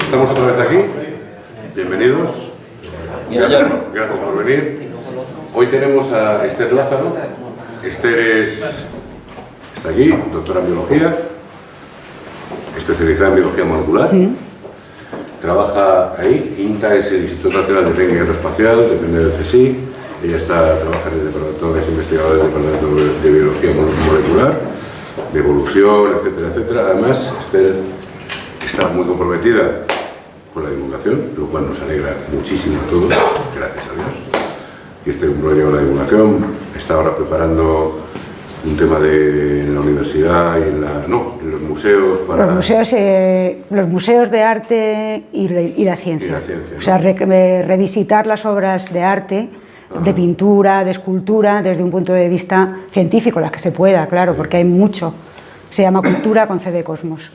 Estamos otra vez aquí. Bienvenidos. Gracias por venir. Hoy tenemos a Esther Lázaro. Esther está aquí, doctora en biología, especializada en biología molecular. Trabaja ahí. INTA es el Instituto Nacional de Técnica Aeroespacial, depende del CSIC. Ella trabaja en el departamento, es investigadora del departamento de biología molecular, de evolución, etcétera, etcétera. Además, Esther está muy comprometida con la divulgación, lo cual nos alegra muchísimo a todos, gracias a Dios, que esté comprometido con la divulgación. Está ahora preparando un tema en la universidad y en los museos para... Los museos de arte y la ciencia. ¿No? O sea, revisitar las obras de arte, de pintura, de escultura, desde un punto de vista científico, las que se pueda, claro, porque hay mucho. Se llama Cultura con C de Cosmos.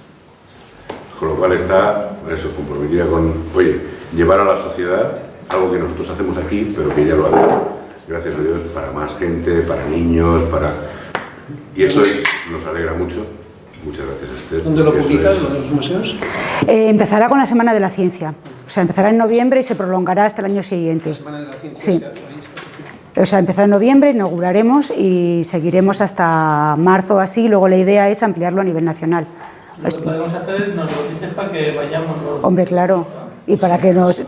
Con lo cual está comprometida con, llevar a la sociedad algo que nosotros hacemos aquí, pero que ella lo hace, gracias a Dios, para más gente, para niños, y eso nos alegra mucho. Muchas gracias, Esther. ¿Dónde lo publicas, los museos? Empezará con la Semana de la Ciencia. O sea, empezará en noviembre y se prolongará hasta el año siguiente. La Semana de la Ciencia. Sí. O sea, empezará en noviembre, inauguraremos y seguiremos hasta marzo o así. Luego la idea es ampliarlo a nivel nacional. Lo que podemos hacer es, nos lo dices para que vayamos. Hombre, claro. Y para que nos...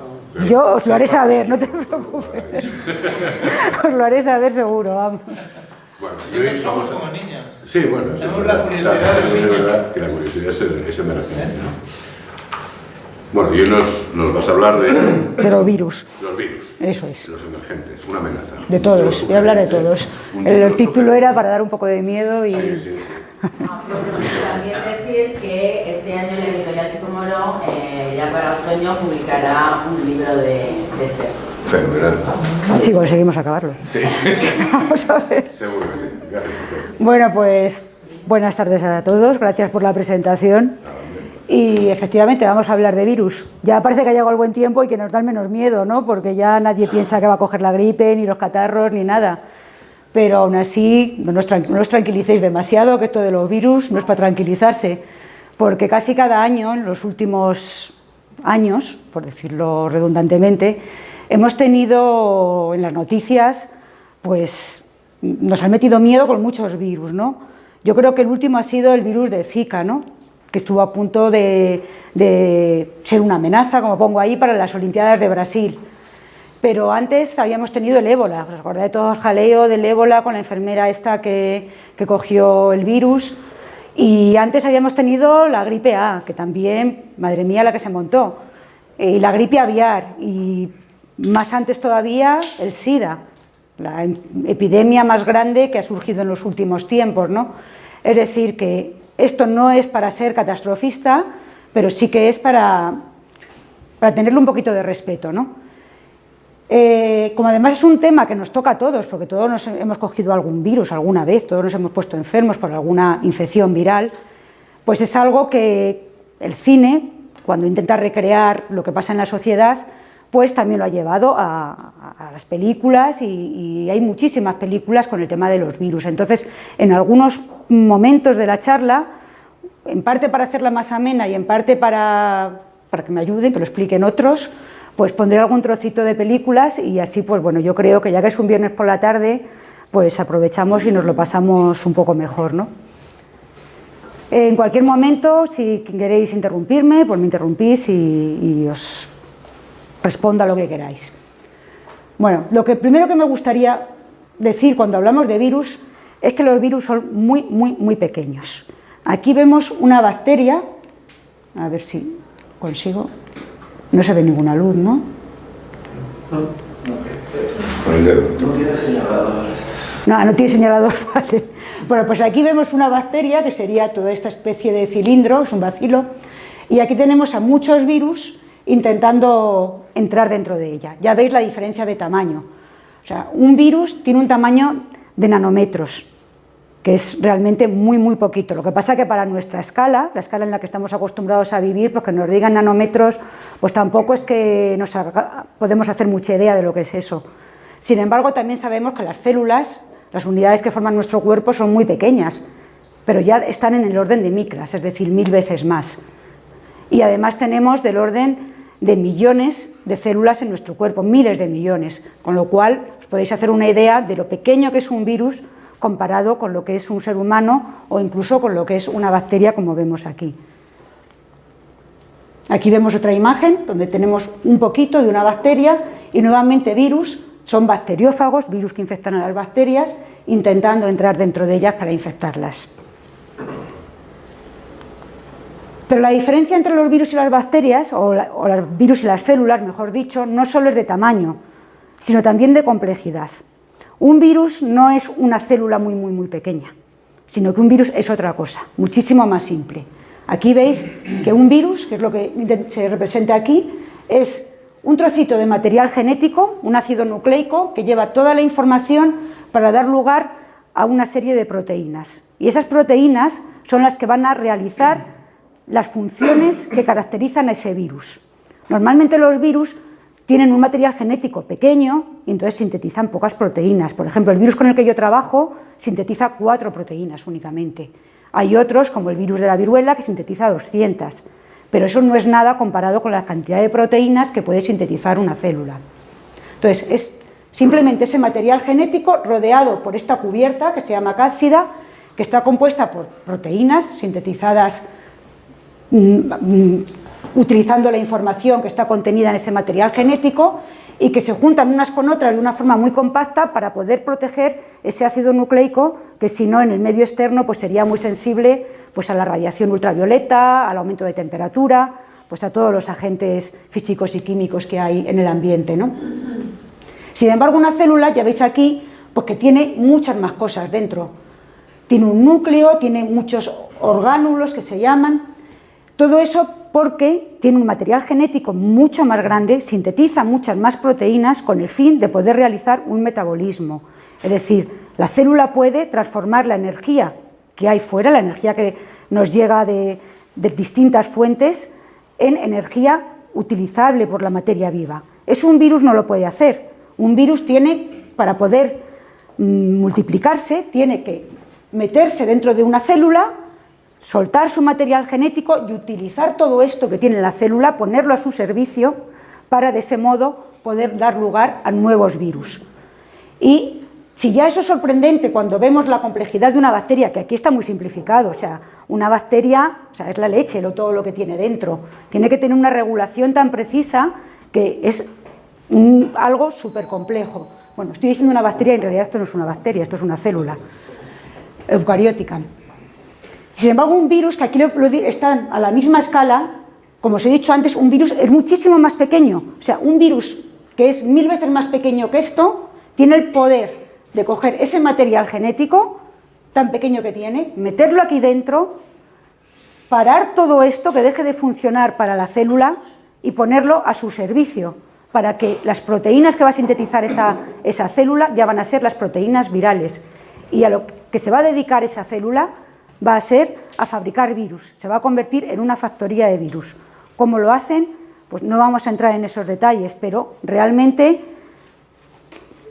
Yo os lo haré saber, no te preocupes. Os lo haré saber seguro, vamos. Bueno, y hoy somos como niños. Sí, bueno. Tenemos la curiosidad del niño. Es verdad que la curiosidad es emergente, ¿no? Bueno, y hoy nos vas a hablar de los virus. Los virus. Eso es. Los emergentes, una amenaza. De todos, voy a hablar de todos. El título era para dar un poco de miedo y... Sí. También decir que este año la editorial Sicomoro, ya para otoño, publicará un libro de Esther. Fenomenal. Sí, conseguimos acabarlo. Sí. Vamos a ver. Seguro que sí. Gracias por todo. Bueno, pues buenas tardes a todos, gracias por la presentación. Y efectivamente vamos a hablar de virus. Ya parece que ha llegado el buen tiempo y que nos dan menos miedo, ¿no? Porque ya nadie piensa que va a coger la gripe, ni los catarros, ni nada. Pero aún así, no os tranquilicéis demasiado, que esto de los virus no es para tranquilizarse, porque casi cada año, en los últimos años, por decirlo redundantemente, hemos tenido en las noticias, pues nos han metido miedo con muchos virus, ¿no? Yo creo que el último ha sido el virus de Zika, ¿no? Que estuvo a punto de ser una amenaza, como pongo ahí, para las Olimpiadas de Brasil. Pero antes habíamos tenido el ébola, ¿os acordáis de todo el jaleo del ébola con la enfermera esta que cogió el virus? Y antes habíamos tenido la gripe A, que también, madre mía, la que se montó, y la gripe aviar, y más antes todavía el SIDA, la epidemia más grande que ha surgido en los últimos tiempos, ¿no? Es decir, que esto no es para ser catastrofista, pero sí que es para tenerle un poquito de respeto, ¿no? Como además es un tema que nos toca a todos, porque todos nos hemos cogido algún virus alguna vez, todos nos hemos puesto enfermos por alguna infección viral, pues es algo que el cine, cuando intenta recrear lo que pasa en la sociedad, pues también lo ha llevado a las películas y hay muchísimas películas con el tema de los virus. Entonces, en algunos momentos de la charla, en parte para hacerla más amena y en parte para que me ayuden, que lo expliquen otros, pues pondré algún trocito de películas y así, pues bueno, yo creo que ya que es un viernes por la tarde, pues aprovechamos y nos lo pasamos un poco mejor, ¿no? En cualquier momento, si queréis interrumpirme, pues me interrumpís y os respondo a lo que queráis. Bueno, lo primero que me gustaría decir cuando hablamos de virus es que los virus son muy pequeños. Aquí vemos una bacteria, a ver si consigo... No se ve ninguna luz, ¿no? Con el dedo. No tiene señalador. No tiene señalador, vale. Bueno, pues aquí vemos una bacteria que sería toda esta especie de cilindro, es un bacilo, y aquí tenemos a muchos virus intentando entrar dentro de ella. Ya veis la diferencia de tamaño. O sea, un virus tiene un tamaño de nanómetros, que es realmente muy poquito. Lo que pasa es que para nuestra escala, la escala en la que estamos acostumbrados a vivir, pues que nos digan nanómetros, pues tampoco es que podemos hacer mucha idea de lo que es eso. Sin embargo, también sabemos que las células, las unidades que forman nuestro cuerpo son muy pequeñas, pero ya están en el orden de micras, es decir, 1000 veces más. Y además tenemos del orden de millones de células en nuestro cuerpo, miles de millones, con lo cual os podéis hacer una idea de lo pequeño que es un virus comparado con lo que es un ser humano o incluso con lo que es una bacteria, como vemos aquí. Aquí vemos otra imagen donde tenemos un poquito de una bacteria y nuevamente virus, son bacteriófagos, virus que infectan a las bacterias, intentando entrar dentro de ellas para infectarlas. Pero la diferencia entre los virus y las bacterias, o los virus y las células, mejor dicho, no solo es de tamaño, sino también de complejidad. Un virus no es una célula muy pequeña, sino que un virus es otra cosa, muchísimo más simple. Aquí veis que un virus, que es lo que se representa aquí, es un trocito de material genético, un ácido nucleico, que lleva toda la información para dar lugar a una serie de proteínas. Y esas proteínas son las que van a realizar las funciones que caracterizan a ese virus. Normalmente los virus tienen un material genético pequeño y entonces sintetizan pocas proteínas. Por ejemplo, el virus con el que yo trabajo sintetiza 4 proteínas únicamente. Hay otros, como el virus de la viruela, que sintetiza 200, pero eso no es nada comparado con la cantidad de proteínas que puede sintetizar una célula. Entonces, es simplemente ese material genético rodeado por esta cubierta, que se llama cápsida, que está compuesta por proteínas sintetizadas utilizando la información que está contenida en ese material genético y que se juntan unas con otras de una forma muy compacta para poder proteger ese ácido nucleico que si no en el medio externo pues sería muy sensible pues a la radiación ultravioleta, al aumento de temperatura, pues a todos los agentes físicos y químicos que hay en el ambiente, ¿no? Sin embargo, una célula, ya veis aquí, pues que tiene muchas más cosas dentro. Tiene un núcleo, tiene muchos orgánulos que se llaman. Todo eso porque tiene un material genético mucho más grande, sintetiza muchas más proteínas con el fin de poder realizar un metabolismo. Es decir, la célula puede transformar la energía que hay fuera, la energía que nos llega de distintas fuentes, en energía utilizable por la materia viva. Eso un virus no lo puede hacer. Un virus tiene, para poder multiplicarse, tiene que meterse dentro de una célula, soltar su material genético y utilizar todo esto que tiene la célula, ponerlo a su servicio para de ese modo poder dar lugar a nuevos virus. Y si ya eso es sorprendente cuando vemos la complejidad de una bacteria, que aquí está muy simplificado, o sea, una bacteria, o sea, es la leche, todo lo que tiene dentro, tiene que tener una regulación tan precisa que es algo súper complejo. Bueno, estoy diciendo una bacteria, en realidad esto no es una bacteria, esto es una célula eucariótica. Sin embargo, un virus, que aquí están a la misma escala, como os he dicho antes, un virus es muchísimo más pequeño. O sea, un virus que es 1000 veces más pequeño que esto, tiene el poder de coger ese material genético tan pequeño que tiene, meterlo aquí dentro, parar todo esto, que deje de funcionar para la célula y ponerlo a su servicio, para que las proteínas que va a sintetizar esa célula ya van a ser las proteínas virales. Y a lo que se va a dedicar esa célula va a ser a fabricar virus, se va a convertir en una factoría de virus. ¿Cómo lo hacen? Pues no vamos a entrar en esos detalles, pero realmente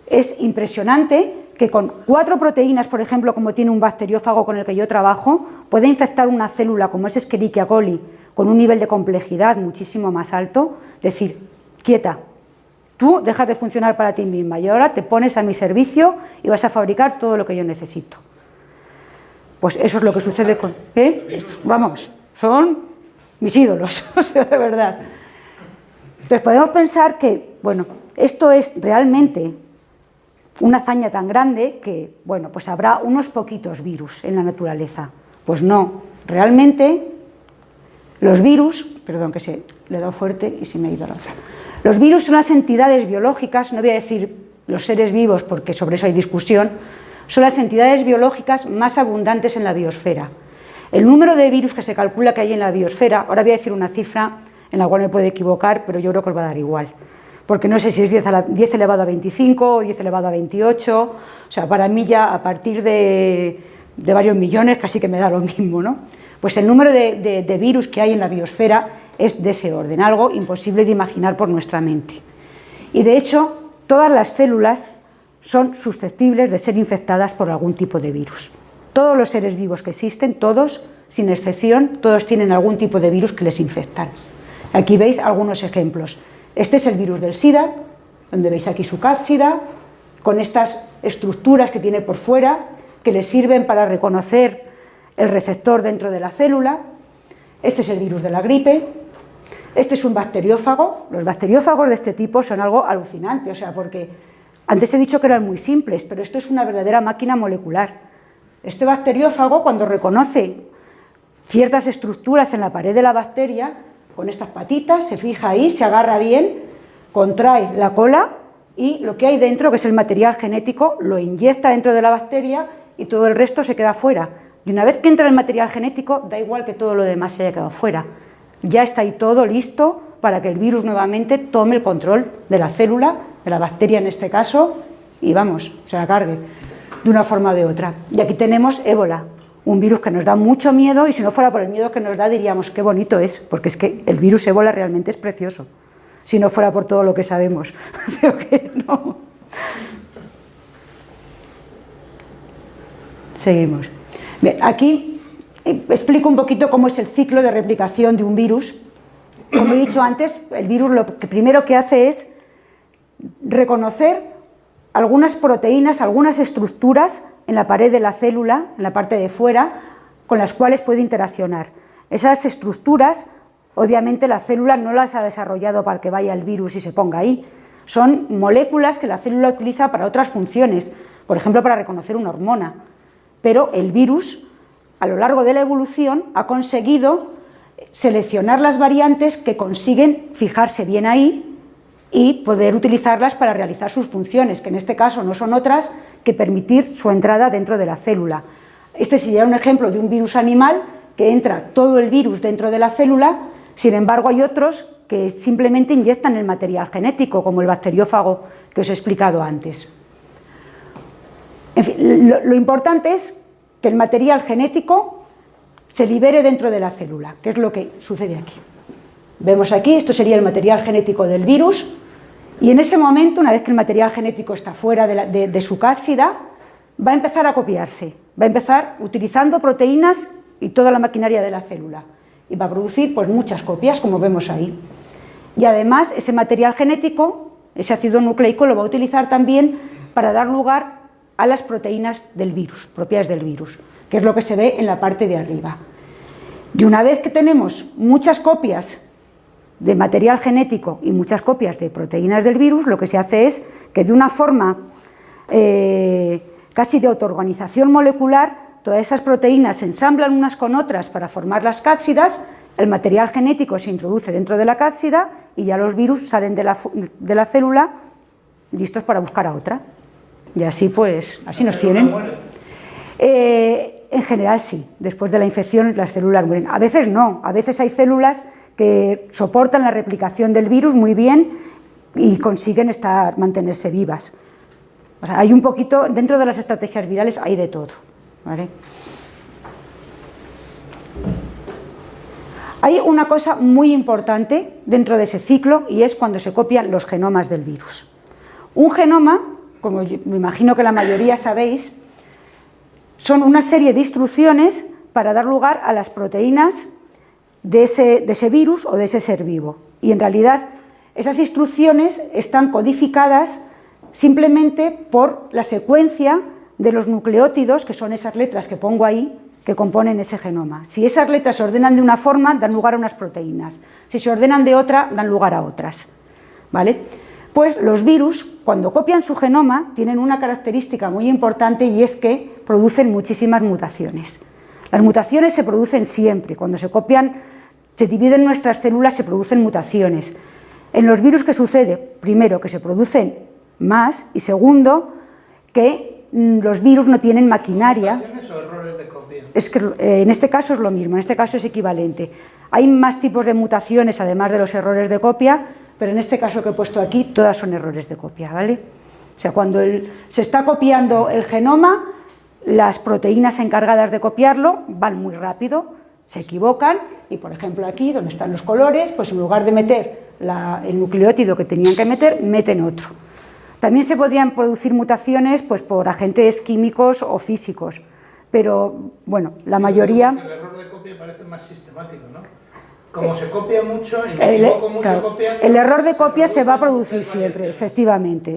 es impresionante que con 4 proteínas, por ejemplo, como tiene un bacteriófago con el que yo trabajo, puede infectar una célula como es Escherichia coli, con un nivel de complejidad muchísimo más alto, decir, quieta, tú dejas de funcionar para ti misma y ahora te pones a mi servicio y vas a fabricar todo lo que yo necesito. Pues eso es lo que sucede con... Vamos, son mis ídolos, o sea, de verdad. Entonces podemos pensar que, bueno, esto es realmente una hazaña tan grande que, bueno, pues habrá unos poquitos virus en la naturaleza. Pues no, realmente los virus, perdón que le he dado fuerte y se me ha ido la otra. Los virus son las entidades biológicas, no voy a decir los seres vivos porque sobre eso hay discusión, son las entidades biológicas más abundantes en la biosfera. El número de virus que se calcula que hay en la biosfera, ahora voy a decir una cifra en la cual me puedo equivocar, pero yo creo que os va a dar igual, porque no sé si es 10 elevado a 25 o 10 elevado a 28, o sea, para mí ya a partir de varios millones casi que me da lo mismo, ¿no? Pues el número de virus que hay en la biosfera es de ese orden, algo imposible de imaginar por nuestra mente. Y de hecho, todas las células son susceptibles de ser infectadas por algún tipo de virus. Todos los seres vivos que existen, todos, sin excepción, todos tienen algún tipo de virus que les infectan. Aquí veis algunos ejemplos. Este es el virus del SIDA, donde veis aquí su cápsida, con estas estructuras que tiene por fuera, que le sirven para reconocer el receptor dentro de la célula. Este es el virus de la gripe. Este es un bacteriófago. Los bacteriófagos de este tipo son algo alucinante, o sea, porque antes he dicho que eran muy simples, pero esto es una verdadera máquina molecular. Este bacteriófago, cuando reconoce ciertas estructuras en la pared de la bacteria, con estas patitas, se fija ahí, se agarra bien, contrae la cola y lo que hay dentro, que es el material genético, lo inyecta dentro de la bacteria y todo el resto se queda fuera. Y una vez que entra el material genético, da igual que todo lo demás se haya quedado fuera. Ya está ahí todo listo para que el virus nuevamente tome el control de la célula, de la bacteria en este caso, y vamos, se la cargue de una forma o de otra. Y aquí tenemos ébola, un virus que nos da mucho miedo, y si no fuera por el miedo que nos da diríamos qué bonito es, porque es que el virus ébola realmente es precioso, si no fuera por todo lo que sabemos, pero que no. Seguimos. Bien, aquí explico un poquito cómo es el ciclo de replicación de un virus. Como he dicho antes, el virus lo que primero que hace es reconocer algunas proteínas, algunas estructuras en la pared de la célula, en la parte de fuera, con las cuales puede interaccionar. Esas estructuras, obviamente la célula no las ha desarrollado para que vaya el virus y se ponga ahí. Son moléculas que la célula utiliza para otras funciones, por ejemplo para reconocer una hormona. Pero el virus, a lo largo de la evolución, ha conseguido seleccionar las variantes que consiguen fijarse bien ahí y poder utilizarlas para realizar sus funciones, que en este caso no son otras que permitir su entrada dentro de la célula. Este sería un ejemplo de un virus animal que entra todo el virus dentro de la célula, sin embargo hay otros que simplemente inyectan el material genético, como el bacteriófago que os he explicado antes. En fin, lo importante es que el material genético se libere dentro de la célula, que es lo que sucede aquí. Vemos aquí, esto sería el material genético del virus, y en ese momento, una vez que el material genético está fuera de su cápsida, va a empezar a copiarse, va a empezar utilizando proteínas y toda la maquinaria de la célula, y va a producir pues, muchas copias, como vemos ahí. Y además, ese material genético, ese ácido nucleico, lo va a utilizar también para dar lugar a las proteínas del virus, propias del virus, que es lo que se ve en la parte de arriba. Y una vez que tenemos muchas copias de material genético y muchas copias de proteínas del virus, lo que se hace es que de una forma casi de autoorganización molecular, todas esas proteínas se ensamblan unas con otras para formar las cápsidas, el material genético se introduce dentro de la cápsida y ya los virus salen de la célula listos para buscar a otra. Y así pues, así nos tienen. En general sí, después de la infección las células mueren. A veces no, a veces hay células que soportan la replicación del virus muy bien y consiguen mantenerse vivas. O sea, hay un poquito, dentro de las estrategias virales hay de todo, ¿vale? Hay una cosa muy importante dentro de ese ciclo y es cuando se copian los genomas del virus. Un genoma, como me imagino que la mayoría sabéis, son una serie de instrucciones para dar lugar a las proteínas de ese virus o de ese ser vivo. Y en realidad esas instrucciones están codificadas simplemente por la secuencia de los nucleótidos, que son esas letras que pongo ahí, que componen ese genoma. Si esas letras se ordenan de una forma, dan lugar a unas proteínas. Si se ordenan de otra, dan lugar a otras, ¿vale? Pues los virus, cuando copian su genoma, tienen una característica muy importante y es que producen muchísimas mutaciones. Las mutaciones se producen siempre, cuando se copian, se dividen nuestras células, se producen mutaciones. En los virus, ¿qué sucede? Primero, que se producen más y segundo, que los virus no tienen maquinaria. ¿Mutaciones o errores de copia? Es que, en este caso es lo mismo, en este caso es equivalente. Hay más tipos de mutaciones además de los errores de copia, pero en este caso que he puesto aquí, todas son errores de copia, ¿vale? O sea, cuando se está copiando el genoma, las proteínas encargadas de copiarlo van muy rápido, se equivocan y, por ejemplo, aquí, donde están los colores, pues en lugar de meter el nucleótido que tenían que meter, meten otro. También se podrían producir mutaciones pues, por agentes químicos o físicos, pero, bueno, la mayoría... El error de copia copia parece más sistemático, ¿no? Como se copia mucho y me equivoco mucho claro, copiando... el error de copia se va a producir muchas siempre, variaciones. efectivamente. Y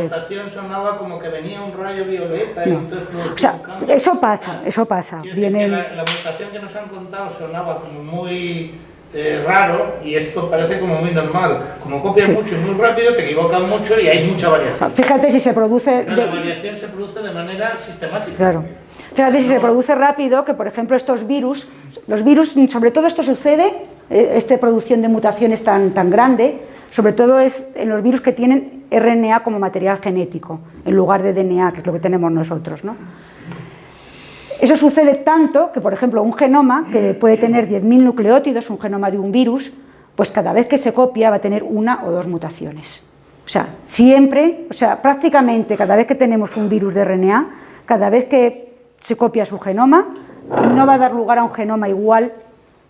la mutación sonaba como que venía un rayo violeta y No. entonces O sea, un cambio. eso pasa. Quiero decir Viene que el- la mutación que nos han contado sonaba como muy raro y esto parece como muy normal. Como copias Sí. mucho y muy rápido, te equivocas mucho y hay mucha variación. Fíjate si se produce... Pero la variación se produce de manera sistemática. Claro. Fíjate si se produce rápido, que por ejemplo estos virus, los virus, sobre todo esto sucede, esta producción de mutaciones tan grande, sobre todo es en los virus que tienen RNA como material genético, en lugar de DNA, que es lo que tenemos nosotros, ¿no? Eso sucede tanto que, por ejemplo, un genoma que puede tener 10.000 nucleótidos, un genoma de un virus, pues cada vez que se copia va a tener una o dos mutaciones. O sea, siempre, o sea, prácticamente cada vez que tenemos un virus de RNA, cada vez que se copia su genoma, no va a dar lugar a un genoma igual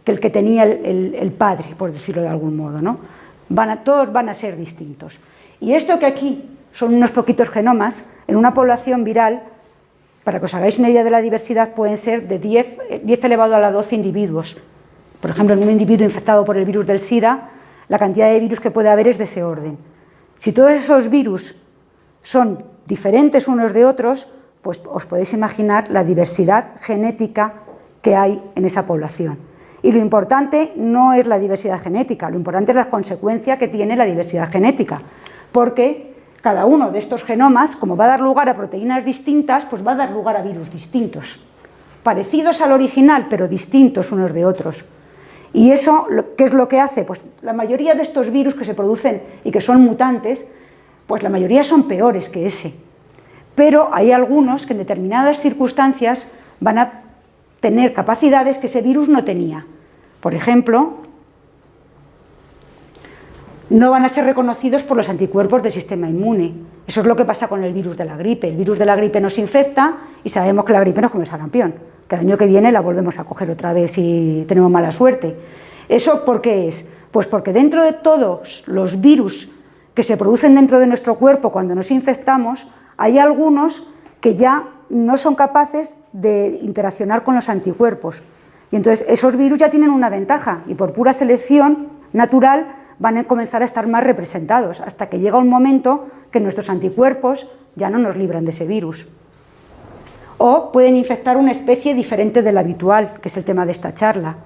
que el que tenía el padre, por decirlo de algún modo, ¿no? Todos van a ser distintos. Y esto que aquí son unos poquitos genomas, en una población viral, para que os hagáis una idea de la diversidad, pueden ser de 10 elevado a la 12 individuos. Por ejemplo, en un individuo infectado por el virus del SIDA, la cantidad de virus que puede haber es de ese orden. Si todos esos virus son diferentes unos de otros, pues os podéis imaginar la diversidad genética que hay en esa población. Y lo importante no es la diversidad genética, lo importante es la consecuencia que tiene la diversidad genética, porque cada uno de estos genomas, como va a dar lugar a proteínas distintas, pues va a dar lugar a virus distintos, parecidos al original, pero distintos unos de otros. Y eso, ¿qué es lo que hace? Pues la mayoría de estos virus que se producen y que son mutantes, pues la mayoría son peores que ese. Pero hay algunos que en determinadas circunstancias van a tener capacidades que ese virus no tenía. Por ejemplo, no van a ser reconocidos por los anticuerpos del sistema inmune. Eso es lo que pasa con el virus de la gripe. El virus de la gripe nos infecta y sabemos que la gripe no es como el sarampión, que el año que viene la volvemos a coger otra vez si tenemos mala suerte. ¿Eso por qué es? Pues porque dentro de todos los virus que se producen dentro de nuestro cuerpo cuando nos infectamos, hay algunos que ya no son capaces de interaccionar con los anticuerpos. Y entonces esos virus ya tienen una ventaja y por pura selección natural van a comenzar a estar más representados hasta que llega un momento que nuestros anticuerpos ya no nos libran de ese virus. O pueden infectar una especie diferente de la habitual, que es el tema de esta charla.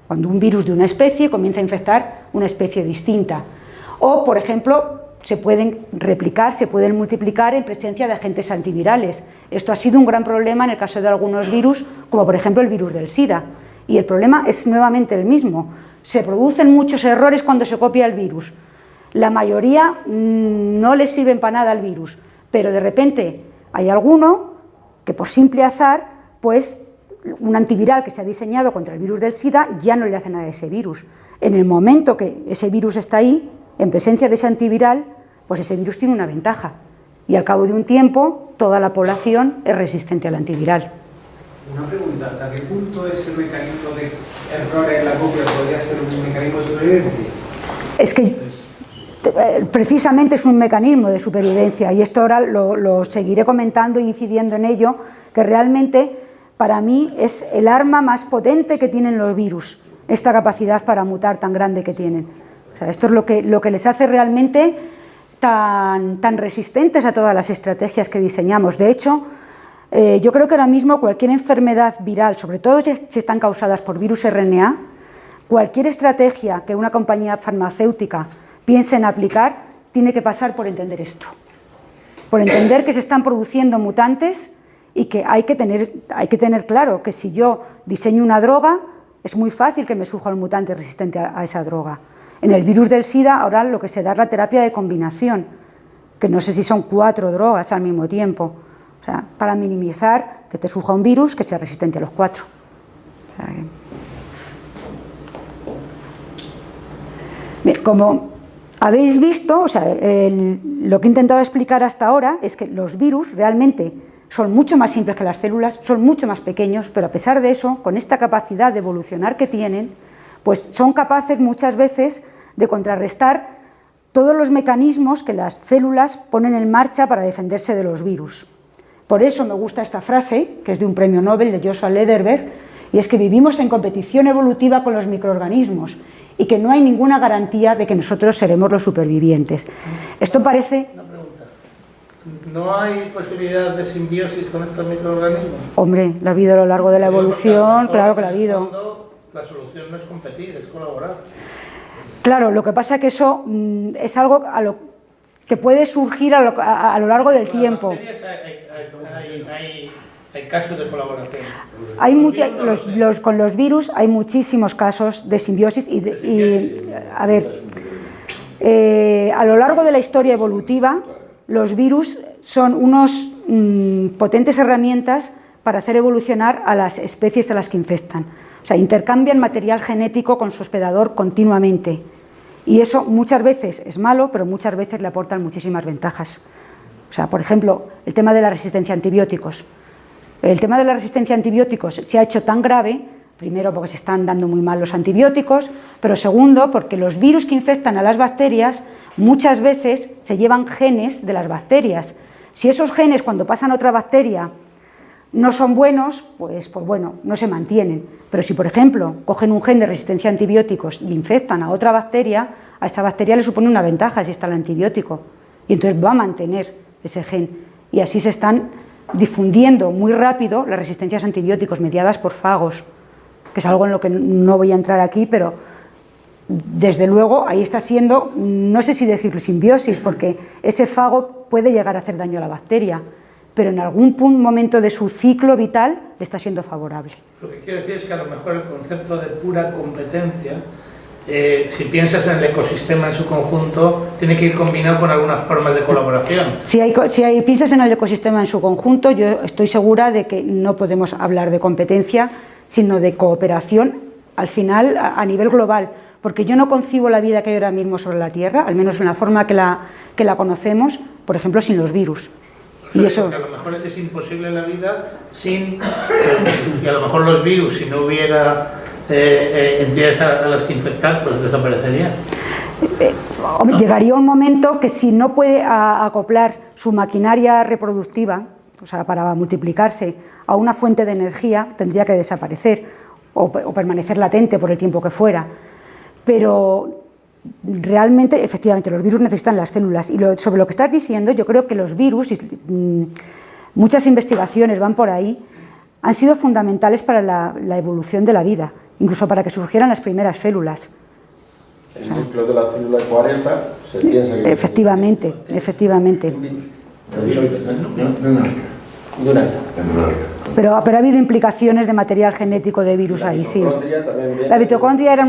Cuando un virus de una especie comienza a infectar una especie distinta. O, por ejemplo, se pueden replicar, se pueden multiplicar en presencia de agentes antivirales. Esto ha sido un gran problema en el caso de algunos virus, como por ejemplo el virus del SIDA. Y el problema es nuevamente el mismo. Se producen muchos errores cuando se copia el virus. La mayoría no le sirven para nada al virus, pero de repente hay alguno que por simple azar, pues un antiviral que se ha diseñado contra el virus del SIDA ya no le hace nada a ese virus. En el momento que ese virus está ahí, en presencia de ese antiviral, pues ese virus tiene una ventaja. Y al cabo de un tiempo, toda la población es resistente al antiviral. Una pregunta, ¿hasta qué punto ese mecanismo de errores en la copia podría ser un mecanismo de supervivencia? Es que precisamente es un mecanismo de supervivencia y esto ahora lo seguiré comentando e incidiendo en ello, que realmente para mí es el arma más potente que tienen los virus, esta capacidad para mutar tan grande que tienen. O sea, esto es lo que les hace realmente tan resistentes a todas las estrategias que diseñamos. De hecho, yo creo que ahora mismo cualquier enfermedad viral, sobre todo si están causadas por virus RNA, cualquier estrategia que una compañía farmacéutica piense en aplicar, tiene que pasar por entender esto. Por entender que se están produciendo mutantes y que hay que tener claro que si yo diseño una droga, es muy fácil que me surja un mutante resistente a esa droga. En el virus del SIDA ahora lo que se da es la terapia de combinación, que no sé si son 4 drogas al mismo tiempo, o sea, para minimizar que te surja un virus que sea resistente a los 4. O sea, bien, como habéis visto, o sea, lo que he intentado explicar hasta ahora es que los virus realmente son mucho más simples que las células, son mucho más pequeños, pero a pesar de eso, con esta capacidad de evolucionar que tienen, pues son capaces muchas veces de contrarrestar todos los mecanismos que las células ponen en marcha para defenderse de los virus. Por eso me gusta esta frase, que es de un premio Nobel de Joshua Lederberg, y es que vivimos en competición evolutiva con los microorganismos y que no hay ninguna garantía de que nosotros seremos los supervivientes. Esto parece... Una pregunta. ¿No hay posibilidad de simbiosis con estos microorganismos? Hombre, la ha habido a lo largo de la evolución, claro que la ha habido. En el fondo, la solución no es competir, es colaborar. Claro, lo que pasa es que eso es algo que puede surgir a lo largo del tiempo. Con las bacterias hay casos de colaboración. Con los virus hay muchísimos casos de simbiosis a ver, a lo largo de la historia evolutiva, los virus son unas potentes herramientas para hacer evolucionar a las especies a las que infectan. O sea, intercambian material genético con su hospedador continuamente. Y eso muchas veces es malo, pero muchas veces le aportan muchísimas ventajas. O sea, por ejemplo, el tema de la resistencia a antibióticos. El tema de la resistencia a antibióticos se ha hecho tan grave, primero porque se están dando muy mal los antibióticos, pero segundo porque los virus que infectan a las bacterias muchas veces se llevan genes de las bacterias. Si esos genes cuando pasan a otra bacteria no son buenos, pues bueno, no se mantienen. Pero si, por ejemplo, cogen un gen de resistencia a antibióticos y infectan a otra bacteria, a esa bacteria le supone una ventaja si está el antibiótico. Y entonces va a mantener ese gen. Y así se están difundiendo muy rápido las resistencias a antibióticos mediadas por fagos, que es algo en lo que no voy a entrar aquí, pero desde luego ahí está siendo, no sé si decirlo simbiosis, porque ese fago puede llegar a hacer daño a la bacteria, pero en algún momento de su ciclo vital le está siendo favorable. Lo que quiero decir es que a lo mejor el concepto de pura competencia, si piensas en el ecosistema en su conjunto, tiene que ir combinado con algunas formas de colaboración. Si piensas en el ecosistema en su conjunto, yo estoy segura de que no podemos hablar de competencia, sino de cooperación, al final, a nivel global, porque yo no concibo la vida que hay ahora mismo sobre la Tierra, al menos en la forma que la conocemos, por ejemplo, sin los virus. Y eso, que a lo mejor es imposible la vida sin, y a lo mejor los virus, si no hubiera entidades a las que infectar, pues desaparecerían. Llegaría un momento que si no puede acoplar su maquinaria reproductiva, o sea, para multiplicarse, a una fuente de energía, tendría que desaparecer o permanecer latente por el tiempo que fuera. Pero realmente, efectivamente, los virus necesitan las células. Y sobre lo que estás diciendo, yo creo que los virus, muchas investigaciones van por ahí, han sido fundamentales para la evolución de la vida, incluso para que surgieran las primeras células. El núcleo de la célula 40 se piensa que... Efectivamente, efectivamente. Pero ha habido implicaciones de material genético de virus ahí, sí. La mitocondria era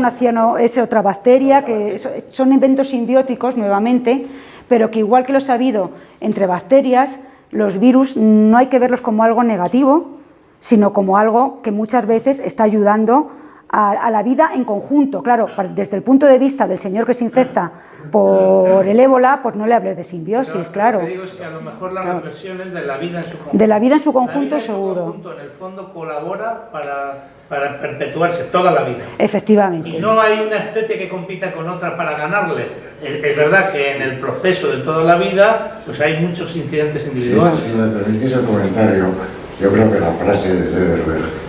es otra bacteria, que son inventos simbióticos nuevamente, pero que igual que los ha habido entre bacterias, los virus no hay que verlos como algo negativo, sino como algo que muchas veces está ayudando a la vida en conjunto. Claro, desde el punto de vista del señor que se infecta por el ébola, pues no le hables de simbiosis, claro. Lo que digo es que a lo mejor las reflexiones de la vida en su conjunto. De la vida en su conjunto, seguro. En el fondo colabora para perpetuarse toda la vida. Efectivamente. Y no hay una especie que compita con otra para ganarle. Es verdad que en el proceso de toda la vida, pues hay muchos incidentes individuales. Si me permitís el comentario, yo creo que la frase de Lederberg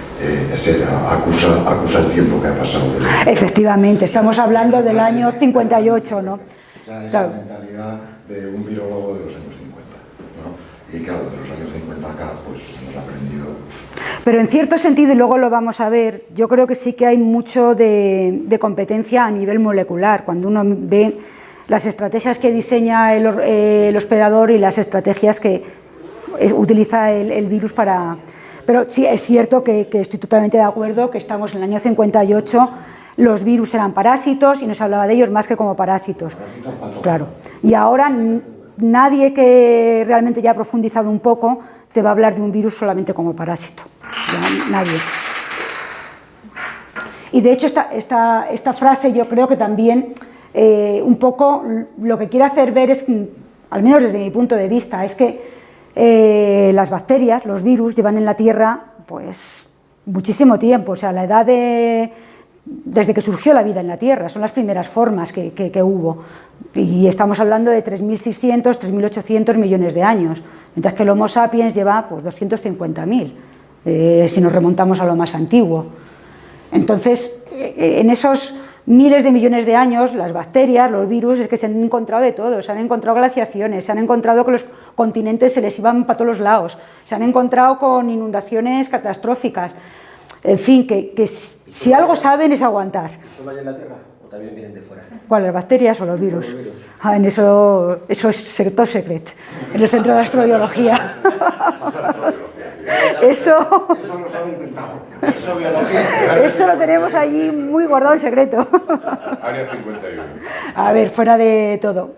acusa el tiempo que ha pasado. Efectivamente, estamos hablando del año 58, ¿no? O sea, es la mentalidad de un biólogo de los años 50, ¿no? Y claro, de los años 50 acá, pues hemos aprendido. Pero en cierto sentido, y luego lo vamos a ver, yo creo que sí que hay mucho de competencia a nivel molecular. Cuando uno ve las estrategias que diseña el hospedador y las estrategias que utiliza el virus para... Pero sí, es cierto que estoy totalmente de acuerdo que estamos en el año 58, los virus eran parásitos y no se hablaba de ellos más que como parásitos. Claro. Y ahora nadie que realmente ya ha profundizado un poco te va a hablar de un virus solamente como parásito. Ya, nadie. Y de hecho esta frase yo creo que también un poco lo que quiere hacer ver es, al menos desde mi punto de vista, es que las bacterias, los virus, llevan en la Tierra pues muchísimo tiempo, o sea, la edad desde que surgió la vida en la Tierra, son las primeras formas que hubo, y estamos hablando de 3.600, 3.800 millones de años, mientras que el Homo sapiens lleva pues 250.000, si nos remontamos a lo más antiguo. Entonces, en esos miles de millones de años, las bacterias, los virus, es que se han encontrado de todo, se han encontrado glaciaciones, se han encontrado que los continentes se les iban para todos los lados, se han encontrado con inundaciones catastróficas, en fin, que si algo saben es aguantar. ¿Solo hay en la Tierra o también vienen de fuera? ¿Cuál, las bacterias o los virus? En eso es sector secret, en el Centro de Astrobiología. Eso no se ha inventado. Eso lo tenemos allí muy guardado en secreto. Área 51. A ver, fuera de todo.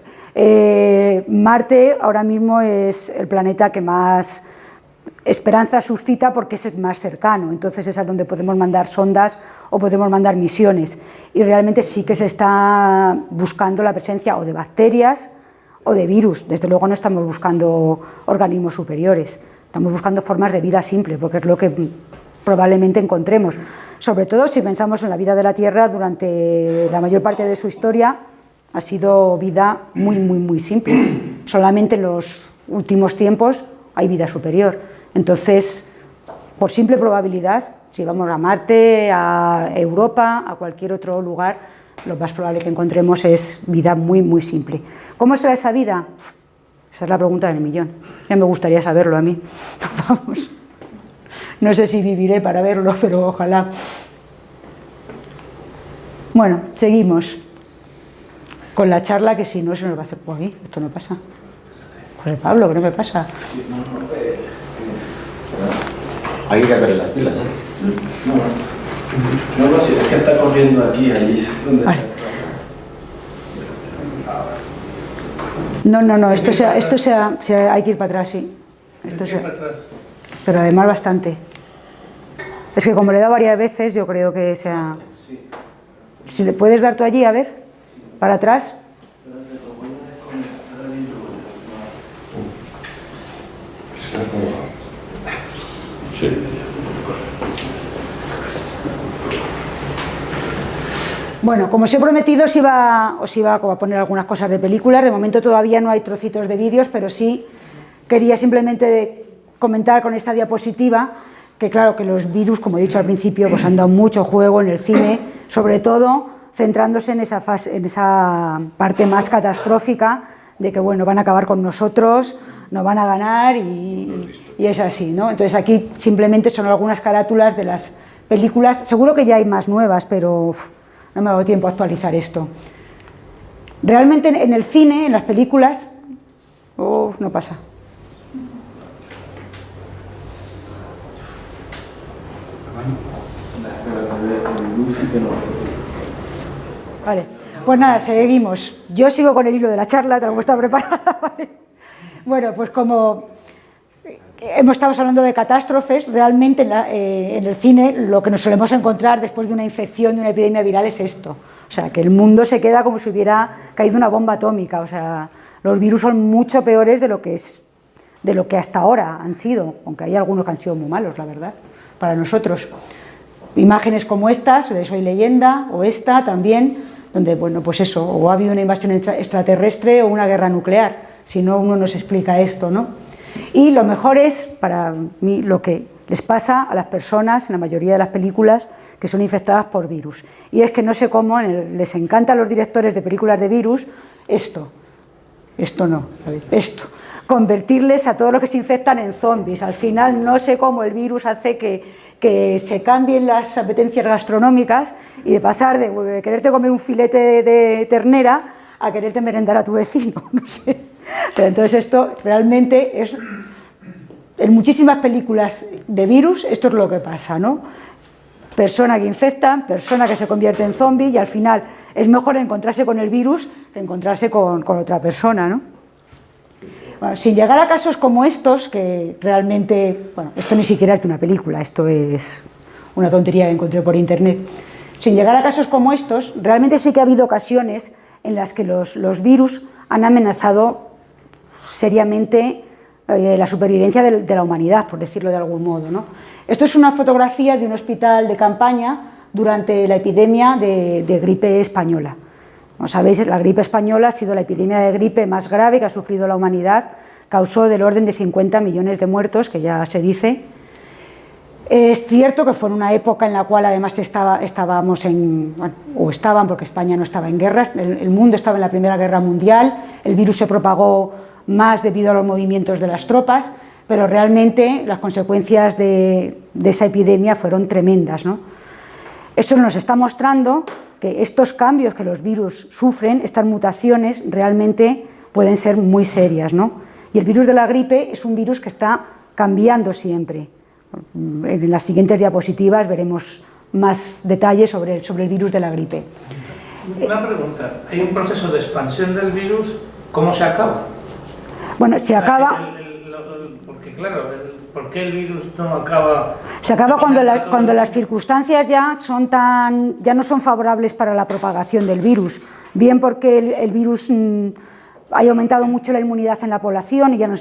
Marte ahora mismo es el planeta que más esperanza suscita porque es el más cercano, entonces es a donde podemos mandar sondas o podemos mandar misiones, y realmente sí que se está buscando la presencia o de bacterias o de virus. Desde luego no estamos buscando organismos superiores, estamos buscando formas de vida simple, porque es lo que probablemente encontremos, sobre todo si pensamos en la vida de la Tierra. Durante la mayor parte de su historia ha sido vida muy simple, solamente en los últimos tiempos hay vida superior. Entonces, por simple probabilidad, si vamos a Marte, a Europa, a cualquier otro lugar, lo más probable que encontremos es vida muy simple. ¿Cómo será esa vida? Esa es la pregunta del millón. Ya me gustaría saberlo a mí. Vamos. No sé si viviré para verlo, pero ojalá. Bueno, seguimos con la charla, que si no se nos va a hacer por aquí. Esto no pasa. Joder, Pablo, ¿qué no me pasa? Hay que cambiar las pilas, ¿eh? No, si es que está corriendo aquí, allí. ¿Dónde Vale. No, esto hay que ir para atrás, sí. Pero además bastante. Es que como le he dado varias veces, yo creo que sea... Si le puedes dar tú allí, a ver, para atrás. Sí. Bueno, como os he prometido, os iba a poner algunas cosas de películas. De momento todavía no hay trocitos de vídeos, pero sí quería simplemente comentar con esta diapositiva que, claro, que los virus, como he dicho al principio, pues han dado mucho juego en el cine, sobre todo centrándose en esa parte más catastrófica de que, bueno, van a acabar con nosotros, nos van a ganar y es así, ¿no? Entonces aquí simplemente son algunas carátulas de las películas. Seguro que ya hay más nuevas, pero no me ha dado tiempo a actualizar esto. Realmente en el cine, en las películas, no pasa. Vale, pues nada, seguimos. Yo sigo con el hilo de la charla, tal como está preparada, ¿vale? Bueno, pues como estamos hablando de catástrofes, realmente en el cine lo que nos solemos encontrar después de una infección, de una epidemia viral, es esto. O sea, que el mundo se queda como si hubiera caído una bomba atómica. O sea, los virus son mucho peores de lo que hasta ahora han sido, aunque hay algunos que han sido muy malos, la verdad, para nosotros. Imágenes como estas, de Soy Leyenda, o esta también, donde, bueno, pues eso, o ha habido una invasión extraterrestre o una guerra nuclear, si no uno nos explica esto, ¿no? Y lo mejor es, para mí, lo que les pasa a las personas en la mayoría de las películas que son infectadas por virus. Y es que no sé cómo les encanta a los directores de películas de virus esto no, convertirles a todos los que se infectan en zombies. Al final no sé cómo el virus hace que se cambien las apetencias gastronómicas y de pasar de quererte comer un filete de ternera a quererte merendar a tu vecino, no sé. O sea, entonces esto realmente es... En muchísimas películas de virus esto es lo que pasa, ¿no? Persona que infecta, persona que se convierte en zombie, y al final es mejor encontrarse con el virus que encontrarse con otra persona, ¿no? Bueno, sin llegar a casos como estos, que realmente, bueno, esto ni siquiera es de una película, esto es una tontería que encontré por internet. Sin llegar a casos como estos, realmente sí que ha habido ocasiones en las que los virus han amenazado seriamente la supervivencia de la humanidad, por decirlo de algún modo, ¿no? Esto es una fotografía de un hospital de campaña durante la epidemia de gripe española. Como sabéis, la gripe española ha sido la epidemia de gripe más grave que ha sufrido la humanidad, causó del orden de 50 millones de muertos, que ya se dice. Es cierto que fue en una época en la cual además estábamos estaban, porque España no estaba en guerras, el mundo estaba en la Primera Guerra Mundial, el virus se propagó más debido a los movimientos de las tropas, pero realmente las consecuencias de esa epidemia fueron tremendas, ¿no? Eso nos está mostrando que estos cambios que los virus sufren, estas mutaciones, realmente pueden ser muy serias, ¿no? Y el virus de la gripe es un virus que está cambiando siempre. En las siguientes diapositivas veremos más detalles sobre el virus de la gripe. Una pregunta, ¿hay un proceso de expansión del virus? ¿Cómo se acaba? Bueno, se acaba... Porque claro, ¿por qué el virus no acaba? Se acaba cuando las circunstancias ya no son favorables para la propagación del virus, bien porque el virus haya aumentado mucho la inmunidad en la población y ya no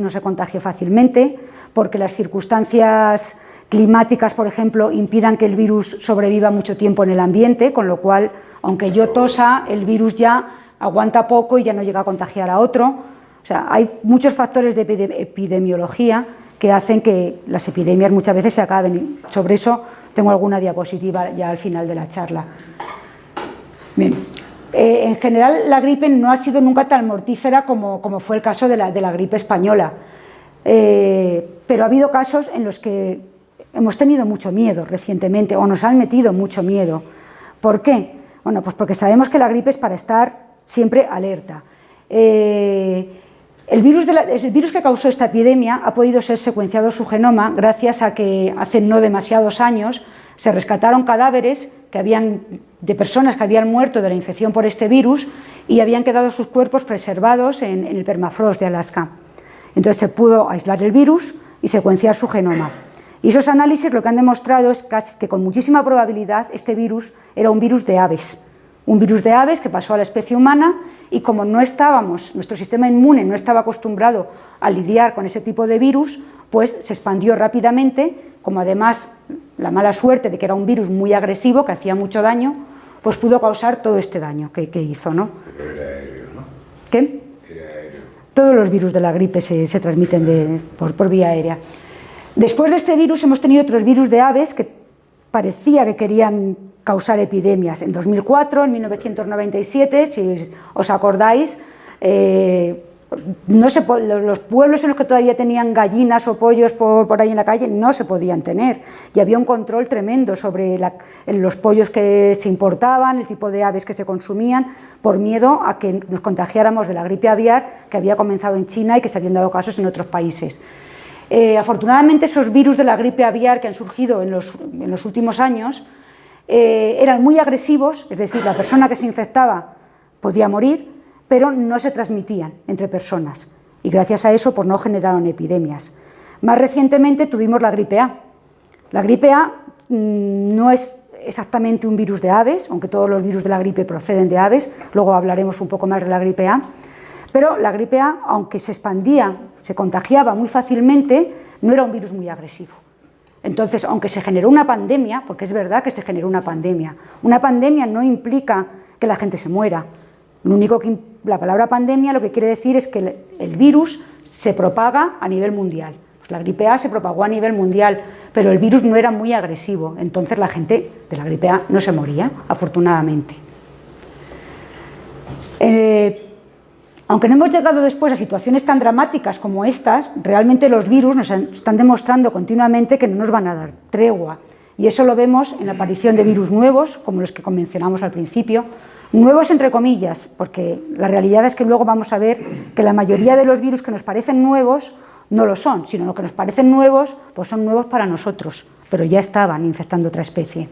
se contagia fácilmente, porque las circunstancias climáticas, por ejemplo, impidan que el virus sobreviva mucho tiempo en el ambiente, con lo cual, aunque yo tosa, el virus ya aguanta poco y ya no llega a contagiar a otro. O sea, hay muchos factores de epidemiología que hacen que las epidemias muchas veces se acaben. Y sobre eso tengo alguna diapositiva ya al final de la charla. Bien. En general, la gripe no ha sido nunca tan mortífera como fue el caso de la gripe española. Pero ha habido casos en los que hemos tenido mucho miedo recientemente, o nos han metido mucho miedo. ¿Por qué? Bueno, pues porque sabemos que la gripe es para estar siempre alerta. El virus que causó esta epidemia ha podido ser secuenciado su genoma gracias a que hace no demasiados años se rescataron cadáveres de personas que habían muerto de la infección por este virus y habían quedado sus cuerpos preservados en el permafrost de Alaska. Entonces se pudo aislar el virus y secuenciar su genoma. Y esos análisis lo que han demostrado es que con muchísima probabilidad este virus era un virus de aves. Un virus de aves que pasó a la especie humana y como nuestro sistema inmune no estaba acostumbrado a lidiar con ese tipo de virus, pues se expandió rápidamente, como además la mala suerte de que era un virus muy agresivo, que hacía mucho daño, pues pudo causar todo este daño que hizo, ¿no? Pero era aéreo, ¿no? ¿Qué? Era aéreo. Todos los virus de la gripe se transmiten por vía aérea. Después de este virus hemos tenido otros virus de aves que parecía que querían causar epidemias. En 2004, en 1997, si os acordáis, los pueblos en los que todavía tenían gallinas o pollos por ahí en la calle no se podían tener y había un control tremendo sobre los pollos que se importaban, el tipo de aves que se consumían, por miedo a que nos contagiáramos de la gripe aviar que había comenzado en China y que se habían dado casos en otros países. Afortunadamente esos virus de la gripe aviar que han surgido en los últimos años eran muy agresivos, es decir, la persona que se infectaba podía morir, pero no se transmitían entre personas y gracias a eso pues no generaron epidemias. Más recientemente tuvimos la gripe A. La gripe A no es exactamente un virus de aves, aunque todos los virus de la gripe proceden de aves, luego hablaremos un poco más de la gripe A, pero la gripe A, aunque se expandía, se contagiaba muy fácilmente, no era un virus muy agresivo. Entonces, aunque se generó una pandemia, porque es verdad que se generó una pandemia no implica que la gente se muera. La palabra pandemia lo que quiere decir es que el virus se propaga a nivel mundial. Pues la gripe A se propagó a nivel mundial, pero el virus no era muy agresivo, entonces la gente de la gripe A no se moría, afortunadamente. Aunque no hemos llegado después a situaciones tan dramáticas como estas, realmente los virus nos están demostrando continuamente que no nos van a dar tregua. Y eso lo vemos en la aparición de virus nuevos, como los que mencionamos al principio. Nuevos entre comillas, porque la realidad es que luego vamos a ver que la mayoría de los virus que nos parecen nuevos no lo son, sino lo que nos parecen nuevos, pues son nuevos para nosotros, pero ya estaban infectando otra especie.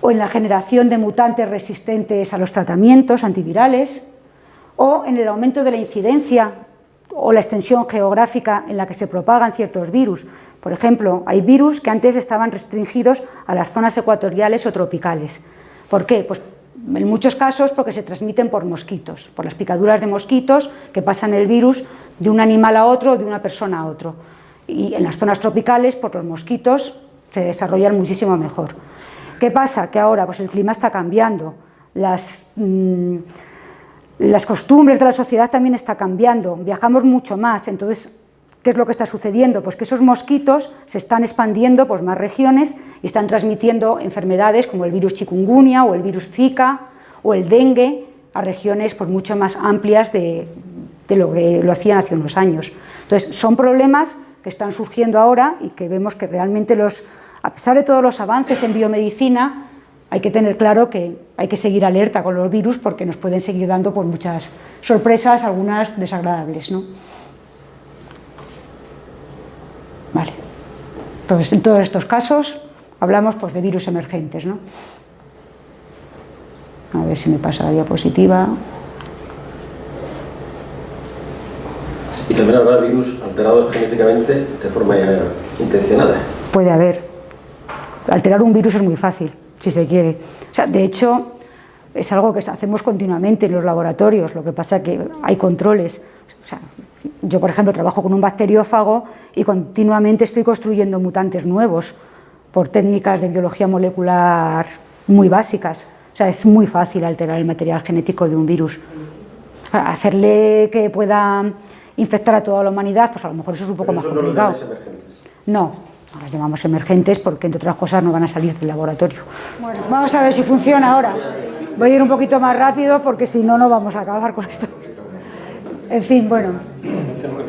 O en la generación de mutantes resistentes a los tratamientos antivirales, o en el aumento de la incidencia o la extensión geográfica en la que se propagan ciertos virus. Por ejemplo, hay virus que antes estaban restringidos a las zonas ecuatoriales o tropicales. ¿Por qué? Pues en muchos casos porque se transmiten por mosquitos, por las picaduras de mosquitos que pasan el virus de un animal a otro o de una persona a otro. Y en las zonas tropicales, por los mosquitos, se desarrollan muchísimo mejor. ¿Qué pasa? Que ahora pues el clima está cambiando, las costumbres de la sociedad también están cambiando, viajamos mucho más, entonces ¿Qué es lo que está sucediendo? Pues que esos mosquitos se están expandiendo por más regiones y están transmitiendo enfermedades como el virus chikungunya o el virus Zika o el dengue a regiones pues, mucho más amplias de lo que lo hacían hace unos años. Entonces, son problemas que están surgiendo ahora y que vemos que realmente a pesar de todos los avances en biomedicina, hay que tener claro que hay que seguir alerta con los virus porque nos pueden seguir dando pues, muchas sorpresas, algunas desagradables, ¿no? Vale. Entonces, en todos estos casos hablamos pues, de virus emergentes, ¿no? A ver si me pasa la diapositiva. Y también habrá virus alterados genéticamente de forma intencionada. Puede haber. Alterar un virus es muy fácil, si se quiere. O sea, de hecho, es algo que hacemos continuamente en los laboratorios, lo que pasa es que hay controles. O sea, yo, por ejemplo, trabajo con un bacteriófago y continuamente estoy construyendo mutantes nuevos por técnicas de biología molecular muy básicas. O sea, es muy fácil alterar el material genético de un virus. Hacerle que pueda infectar a toda la humanidad, pues a lo mejor eso es un poco más complicado. ¿No los llamáis emergentes? No las llamamos emergentes porque, entre otras cosas, no van a salir del laboratorio. Bueno, vamos a ver si funciona ahora. Voy a ir un poquito más rápido porque si no, no vamos a acabar con esto. En fin, bueno.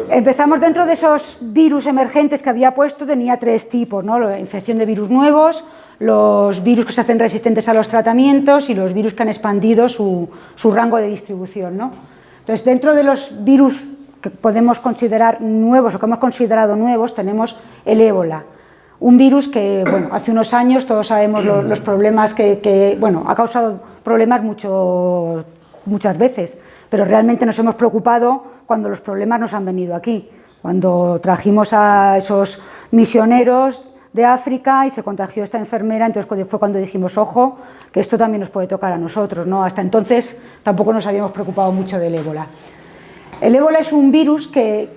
Empezamos dentro de esos virus emergentes que había puesto, tenía 3 tipos, ¿no? La infección de virus nuevos, los virus que se hacen resistentes a los tratamientos y los virus que han expandido su rango de distribución, ¿no? Entonces, dentro de los virus que podemos considerar nuevos o que hemos considerado nuevos, tenemos el ébola. Un virus que, bueno, hace unos años todos sabemos los problemas que bueno, ha causado problemas muchas veces, pero realmente nos hemos preocupado cuando los problemas nos han venido aquí, cuando trajimos a esos misioneros de África y se contagió esta enfermera, entonces fue cuando dijimos, ojo, que esto también nos puede tocar a nosotros, ¿no? Hasta entonces tampoco nos habíamos preocupado mucho del ébola. El ébola es un virus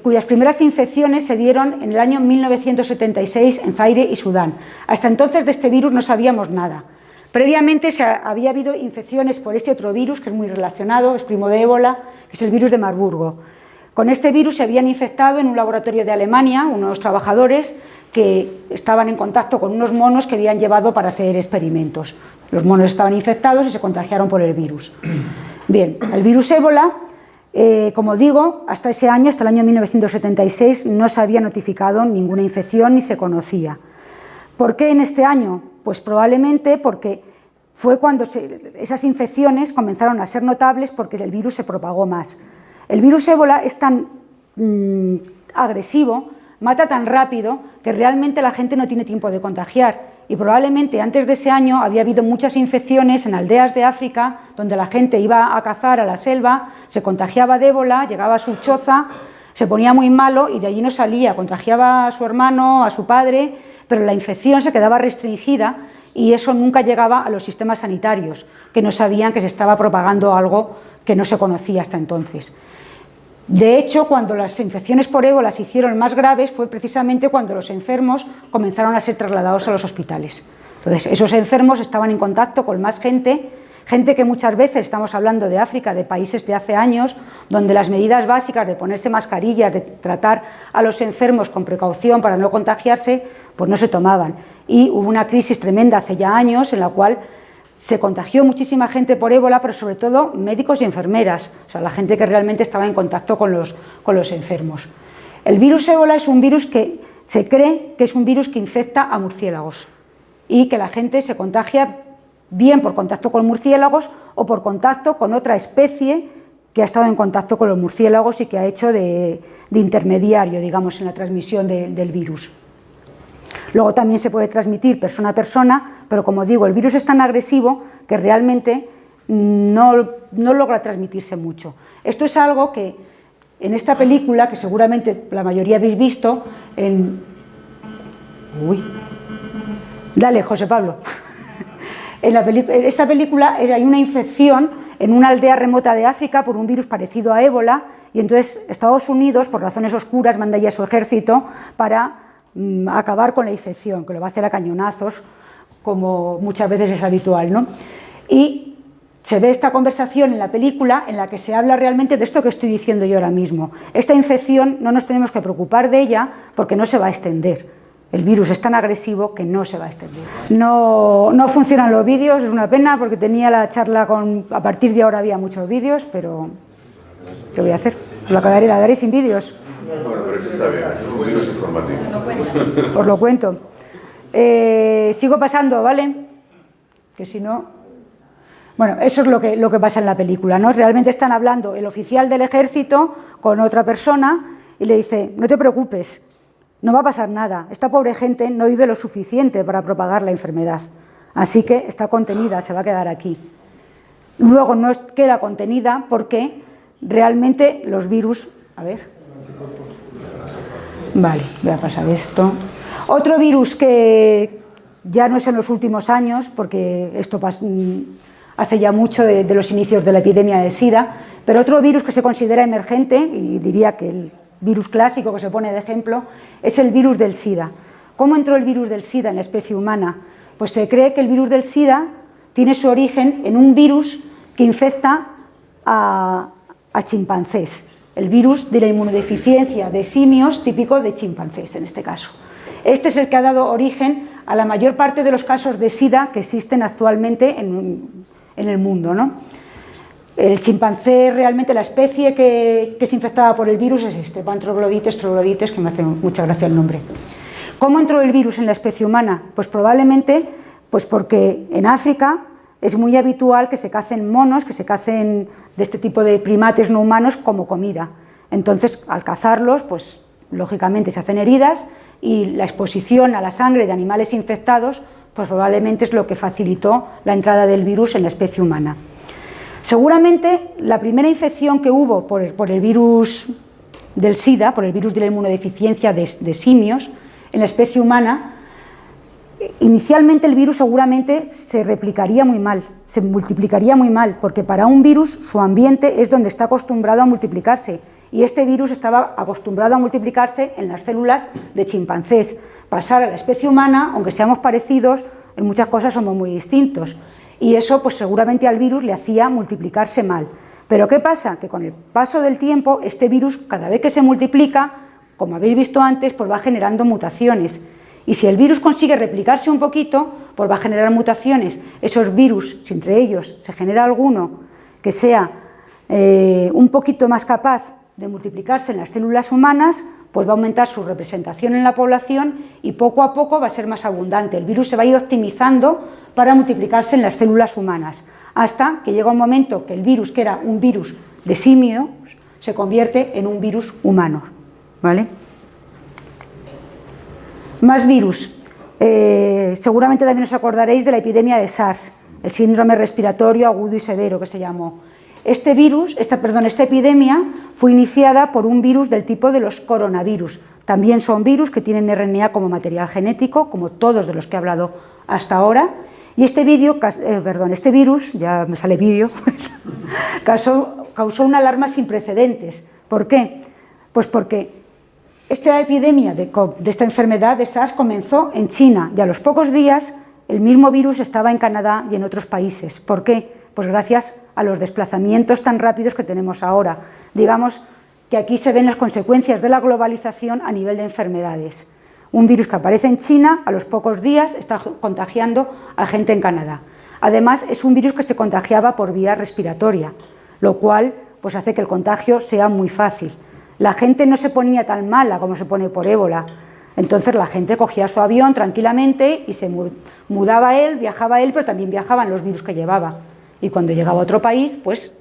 cuyas primeras infecciones se dieron en el año 1976 en Zaire y Sudán. Hasta entonces de este virus no sabíamos nada. Previamente había habido infecciones por este otro virus, que es muy relacionado, es primo de ébola, que es el virus de Marburgo. Con este virus se habían infectado en un laboratorio de Alemania unos trabajadores que estaban en contacto con unos monos que habían llevado para hacer experimentos. Los monos estaban infectados y se contagiaron por el virus. Bien, el virus ébola, como digo, hasta ese año, hasta el año 1976, no se había notificado ninguna infección ni se conocía. ¿Por qué en este año? Pues probablemente porque fue cuando esas infecciones comenzaron a ser notables porque el virus se propagó más. El virus ébola es tan agresivo, mata tan rápido, que realmente la gente no tiene tiempo de contagiar. Y probablemente antes de ese año había habido muchas infecciones en aldeas de África donde la gente iba a cazar a la selva, se contagiaba de ébola, llegaba a su choza, se ponía muy malo y de allí no salía, contagiaba a su hermano, a su padre, pero la infección se quedaba restringida y eso nunca llegaba a los sistemas sanitarios, que no sabían que se estaba propagando algo que no se conocía hasta entonces. De hecho, cuando las infecciones por ébola se hicieron más graves fue precisamente cuando los enfermos comenzaron a ser trasladados a los hospitales. Entonces, esos enfermos estaban en contacto con más gente que muchas veces, estamos hablando de África, de países de hace años, donde las medidas básicas de ponerse mascarillas, de tratar a los enfermos con precaución para no contagiarse, pues no se tomaban. Y hubo una crisis tremenda hace ya años en la cual se contagió muchísima gente por ébola, pero sobre todo médicos y enfermeras, o sea, la gente que realmente estaba en contacto con los enfermos. El virus ébola es un virus que se cree que es un virus que infecta a murciélagos y que la gente se contagia bien por contacto con murciélagos o por contacto con otra especie que ha estado en contacto con los murciélagos y que ha hecho de intermediario, digamos, en la transmisión del virus. Luego también se puede transmitir persona a persona, pero como digo, el virus es tan agresivo que realmente no logra transmitirse mucho. Esto es algo que en esta película, que seguramente la mayoría habéis visto, Dale, José Pablo. En esta película hay una infección en una aldea remota de África por un virus parecido a ébola y entonces Estados Unidos, por razones oscuras, manda ya su ejército para acabar con la infección, que lo va a hacer a cañonazos, como muchas veces es habitual, ¿no? Y se ve esta conversación en la película en la que se habla realmente de esto que estoy diciendo yo ahora mismo. Esta infección no nos tenemos que preocupar de ella porque no se va a extender. El virus es tan agresivo que no se va a extender. No funcionan los vídeos, es una pena porque tenía la charla a partir de ahora había muchos vídeos, pero ¿qué voy a hacer? La daré sin vídeos. Bueno, pero eso está bien, eso es un virus informativo. Os lo cuento. Sigo pasando, ¿vale? Que si no... Bueno, eso es lo que pasa en la película, ¿no? Realmente están hablando el oficial del ejército con otra persona y le dice, no te preocupes, no va a pasar nada, esta pobre gente no vive lo suficiente para propagar la enfermedad, así que está contenida, se va a quedar aquí. Luego no queda contenida porque realmente los virus... A ver... Vale, voy a pasar esto. Otro virus que ya no es en los últimos años, porque esto hace ya mucho de los inicios de la epidemia de SIDA, pero otro virus que se considera emergente, y diría que el virus clásico que se pone de ejemplo, es el virus del SIDA. ¿Cómo entró el virus del SIDA en la especie humana? Pues se cree que el virus del SIDA tiene su origen en un virus que infecta a chimpancés, el virus de la inmunodeficiencia de simios típico de chimpancés en este caso. Este es el que ha dado origen a la mayor parte de los casos de SIDA que existen actualmente en el mundo, ¿no? El chimpancé, realmente la especie que es infectada por el virus es este, Pantroglodites troglodites, que me hace mucha gracia el nombre. ¿Cómo entró el virus en la especie humana? Pues probablemente porque en África es muy habitual que se cacen monos, que se cacen de este tipo de primates no humanos como comida. Entonces, al cazarlos, pues lógicamente se hacen heridas y la exposición a la sangre de animales infectados pues probablemente es lo que facilitó la entrada del virus en la especie humana. Seguramente la primera infección que hubo por el virus del SIDA, por el virus de la inmunodeficiencia de simios en la especie humana, inicialmente el virus seguramente se replicaría muy mal, se multiplicaría muy mal, porque para un virus su ambiente es donde está acostumbrado a multiplicarse, y este virus estaba acostumbrado a multiplicarse en las células de chimpancés. Pasar a la especie humana, aunque seamos parecidos, en muchas cosas somos muy distintos, y eso pues seguramente al virus le hacía multiplicarse mal. Pero ¿qué pasa? Que con el paso del tiempo este virus, cada vez que se multiplica, como habéis visto antes, pues va generando mutaciones. Y si el virus consigue replicarse un poquito, pues va a generar mutaciones. Esos virus, si entre ellos se genera alguno que sea un poquito más capaz de multiplicarse en las células humanas, pues va a aumentar su representación en la población y poco a poco va a ser más abundante. El virus se va a ir optimizando para multiplicarse en las células humanas, hasta que llega un momento que el virus, que era un virus de simios, se convierte en un virus humano, ¿vale? Más virus. Seguramente también os acordaréis de la epidemia de SARS, el síndrome respiratorio agudo y severo que se llamó. Esta epidemia fue iniciada por un virus del tipo de los coronavirus. También son virus que tienen RNA como material genético, como todos de los que he hablado hasta ahora. Y este virus, ya me sale vídeo, causó una alarma sin precedentes. ¿Por qué? Pues porque esta epidemia de esta enfermedad de SARS comenzó en China y a los pocos días el mismo virus estaba en Canadá y en otros países. ¿Por qué? Pues gracias a los desplazamientos tan rápidos que tenemos ahora. Digamos que aquí se ven las consecuencias de la globalización a nivel de enfermedades. Un virus que aparece en China, a los pocos días está contagiando a gente en Canadá. Además, es un virus que se contagiaba por vía respiratoria, lo cual pues, hace que el contagio sea muy fácil. La gente no se ponía tan mala como se pone por ébola. Entonces la gente cogía su avión tranquilamente y se mudaba él, viajaba él, pero también viajaban los virus que llevaba. Y cuando llegaba a otro país, pues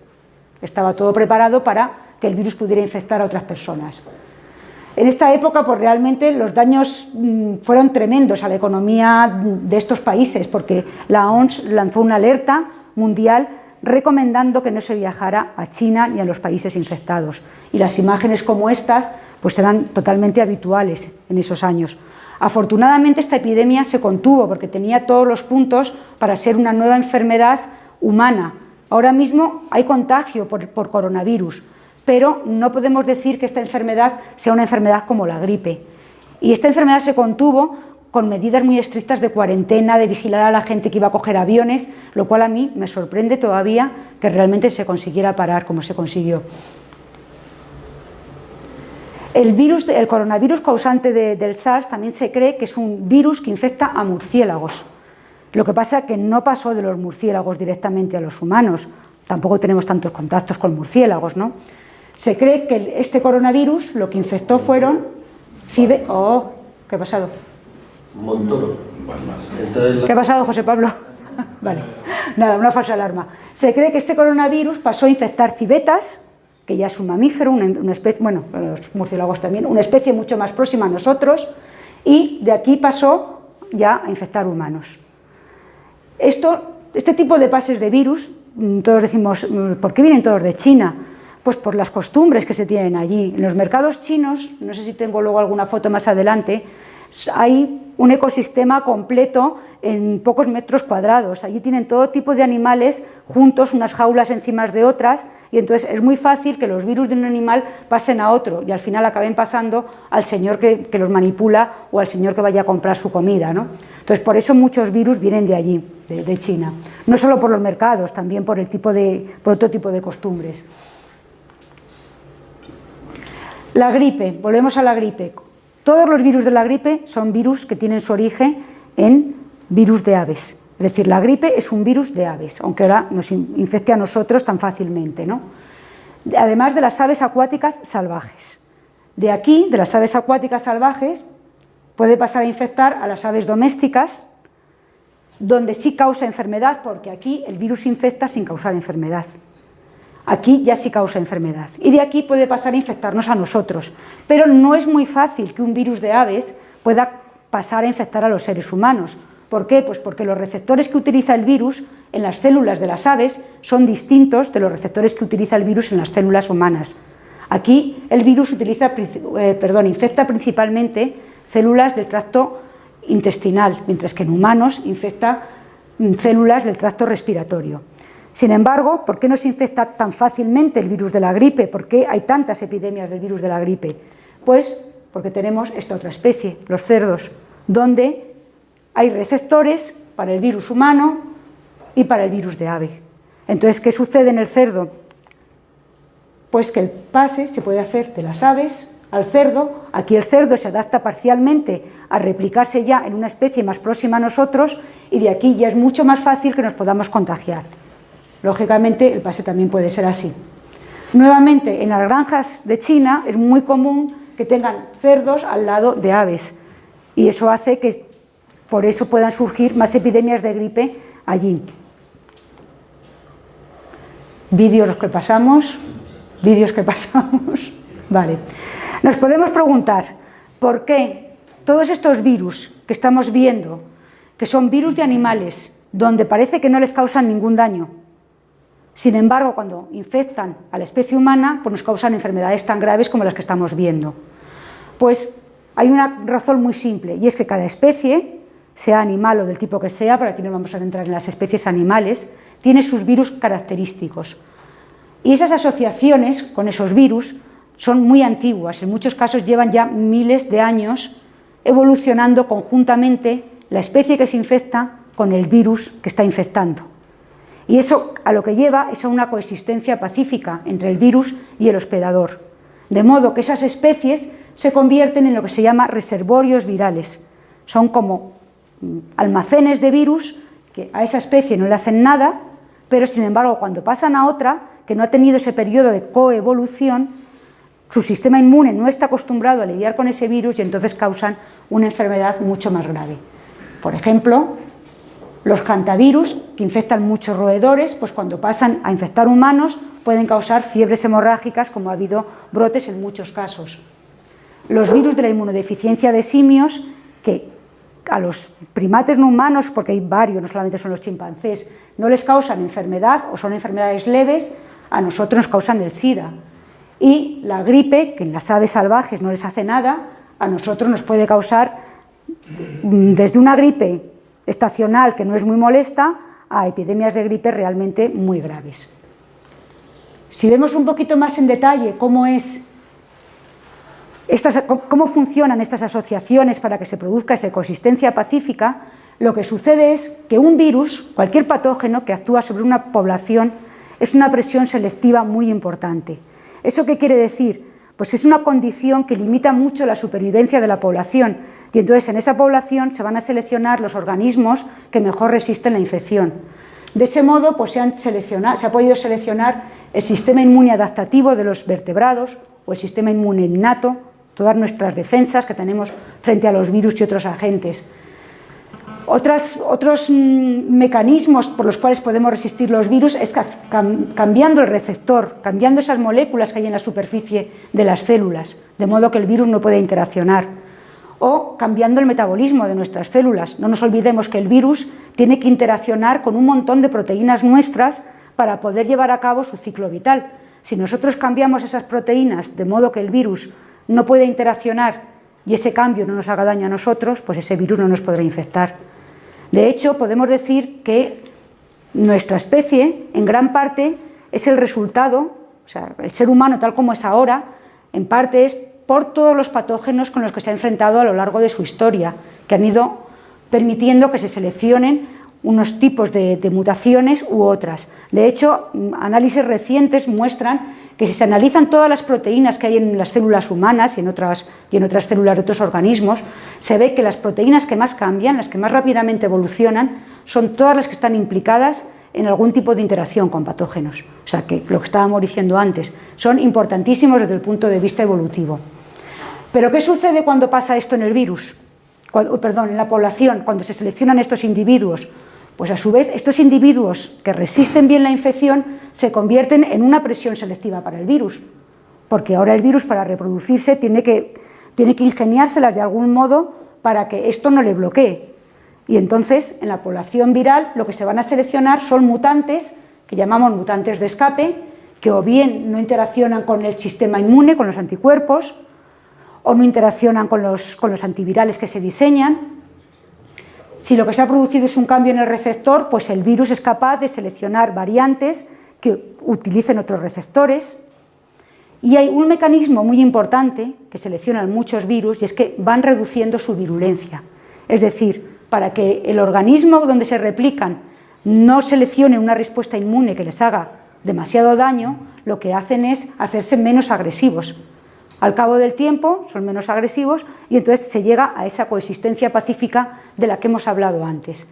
estaba todo preparado para que el virus pudiera infectar a otras personas. En esta época, pues realmente los daños fueron tremendos a la economía de estos países, porque la OMS lanzó una alerta mundial recomendando que no se viajara a China ni a los países infectados. Y las imágenes como estas pues eran totalmente habituales en esos años. Afortunadamente esta epidemia se contuvo porque tenía todos los puntos para ser una nueva enfermedad humana. Ahora mismo hay contagio por coronavirus, pero no podemos decir que esta enfermedad sea una enfermedad como la gripe. Y esta enfermedad se contuvo con medidas muy estrictas de cuarentena, de vigilar a la gente que iba a coger aviones, lo cual a mí me sorprende todavía que realmente se consiguiera parar como se consiguió. El coronavirus causante del SARS también se cree que es un virus que infecta a murciélagos. Lo que pasa es que no pasó de los murciélagos directamente a los humanos, tampoco tenemos tantos contactos con murciélagos, ¿no? Se cree que este coronavirus lo que infectó fueron... Oh, ¿qué ha pasado? Un montón. Entonces, ¿Qué ha pasado, José Pablo? Vale, nada, una falsa alarma. Se cree que este coronavirus pasó a infectar civetas, que ya es un mamífero, una especie, bueno, los murciélagos también, una especie mucho más próxima a nosotros, y de aquí pasó ya a infectar humanos. Este tipo de pases de virus, todos decimos, ¿por qué vienen todos de China? Pues por las costumbres que se tienen allí. En los mercados chinos, no sé si tengo luego alguna foto más adelante, hay un ecosistema completo en pocos metros cuadrados. Allí tienen todo tipo de animales juntos, unas jaulas encima de otras, y entonces es muy fácil que los virus de un animal pasen a otro y al final acaben pasando al señor que los manipula o al señor que vaya a comprar su comida, ¿no? Entonces por eso muchos virus vienen de allí, de China. No solo por los mercados, también por otro tipo de costumbres. La gripe, volvemos a la gripe. Todos los virus de la gripe son virus que tienen su origen en virus de aves. Es decir, la gripe es un virus de aves, aunque ahora nos infecte a nosotros tan fácilmente, ¿no? Además de las aves acuáticas salvajes. De aquí, de las aves acuáticas salvajes, puede pasar a infectar a las aves domésticas, donde sí causa enfermedad, porque aquí el virus infecta sin causar enfermedad. Aquí ya sí causa enfermedad. Y de aquí puede pasar a infectarnos a nosotros. Pero no es muy fácil que un virus de aves pueda pasar a infectar a los seres humanos. ¿Por qué? Pues porque los receptores que utiliza el virus en las células de las aves son distintos de los receptores que utiliza el virus en las células humanas. Aquí el virus infecta principalmente células del tracto intestinal, mientras que en humanos infecta células del tracto respiratorio. Sin embargo, ¿por qué no se infecta tan fácilmente el virus de la gripe? ¿Por qué hay tantas epidemias del virus de la gripe? Pues porque tenemos esta otra especie, los cerdos, donde hay receptores para el virus humano y para el virus de ave. Entonces, ¿qué sucede en el cerdo? Pues que el pase se puede hacer de las aves al cerdo. Aquí el cerdo se adapta parcialmente a replicarse ya en una especie más próxima a nosotros y de aquí ya es mucho más fácil que nos podamos contagiar. Lógicamente, el pase también puede ser así. Nuevamente, en las granjas de China es muy común que tengan cerdos al lado de aves y eso hace que por eso puedan surgir más epidemias de gripe allí. Vídeos que pasamos. Vale. Nos podemos preguntar por qué todos estos virus que estamos viendo, que son virus de animales, donde parece que no les causan ningún daño, sin embargo, cuando infectan a la especie humana, pues nos causan enfermedades tan graves como las que estamos viendo. Pues hay una razón muy simple, y es que cada especie, sea animal o del tipo que sea, pero aquí no vamos a entrar en las especies animales, tiene sus virus característicos. Y esas asociaciones con esos virus son muy antiguas, en muchos casos llevan ya miles de años evolucionando conjuntamente la especie que se infecta con el virus que está infectando. Y eso a lo que lleva es a una coexistencia pacífica entre el virus y el hospedador, de modo que esas especies se convierten en lo que se llama reservorios virales. Son como almacenes de virus que a esa especie no le hacen nada, pero sin embargo cuando pasan a otra, que no ha tenido ese periodo de coevolución, su sistema inmune no está acostumbrado a lidiar con ese virus y entonces causan una enfermedad mucho más grave. Por ejemplo, los hantavirus, que infectan muchos roedores, pues cuando pasan a infectar humanos pueden causar fiebres hemorrágicas, como ha habido brotes en muchos casos. Los virus de la inmunodeficiencia de simios, que a los primates no humanos, porque hay varios, no solamente son los chimpancés, no les causan enfermedad o son enfermedades leves, a nosotros nos causan el SIDA. Y la gripe, que en las aves salvajes no les hace nada, a nosotros nos puede causar desde una gripe estacional que no es muy molesta a epidemias de gripe realmente muy graves. Si vemos un poquito más en detalle cómo es cómo funcionan estas asociaciones para que se produzca esa coexistencia pacífica, lo que sucede es que un virus, cualquier patógeno que actúa sobre una población, es una presión selectiva muy importante. ¿Eso qué quiere decir? Pues es una condición que limita mucho la supervivencia de la población, y entonces en esa población se van a seleccionar los organismos que mejor resisten la infección. De ese modo, pues se ha podido seleccionar el sistema inmune adaptativo de los vertebrados o el sistema inmune innato, todas nuestras defensas que tenemos frente a los virus y otros agentes. Otros mecanismos por los cuales podemos resistir los virus es cambiando el receptor, cambiando esas moléculas que hay en la superficie de las células, de modo que el virus no puede interaccionar, o cambiando el metabolismo de nuestras células. No nos olvidemos que el virus tiene que interaccionar con un montón de proteínas nuestras para poder llevar a cabo su ciclo vital. Si nosotros cambiamos esas proteínas de modo que el virus no puede interaccionar y ese cambio no nos haga daño a nosotros, pues ese virus no nos podrá infectar. De hecho, podemos decir que nuestra especie, en gran parte, es el resultado, o sea, el ser humano tal como es ahora, en parte es por todos los patógenos con los que se ha enfrentado a lo largo de su historia, que han ido permitiendo que se seleccionen unos tipos de mutaciones u otras. De hecho, análisis recientes muestran que si se analizan todas las proteínas que hay en las células humanas y en otras células de otros organismos, se ve que las proteínas que más cambian, las que más rápidamente evolucionan, son todas las que están implicadas en algún tipo de interacción con patógenos. O sea, que lo que estábamos diciendo antes, son importantísimos desde el punto de vista evolutivo. Pero ¿qué sucede cuando pasa esto en el virus? En la población, cuando se seleccionan estos individuos? Pues a su vez, estos individuos que resisten bien la infección se convierten en una presión selectiva para el virus, porque ahora el virus, para reproducirse, tiene que ingeniárselas de algún modo para que esto no le bloquee. Y entonces, en la población viral, lo que se van a seleccionar son mutantes, que llamamos mutantes de escape, que o bien no interaccionan con el sistema inmune, con los anticuerpos, o no interaccionan con los antivirales que se diseñan. Si lo que se ha producido es un cambio en el receptor, pues el virus es capaz de seleccionar variantes que utilicen otros receptores. Y hay un mecanismo muy importante que seleccionan muchos virus, y es que van reduciendo su virulencia. Es decir, para que el organismo donde se replican no seleccione una respuesta inmune que les haga demasiado daño, lo que hacen es hacerse menos agresivos. Al cabo del tiempo son menos agresivos y entonces se llega a esa coexistencia pacífica de la que hemos hablado antes.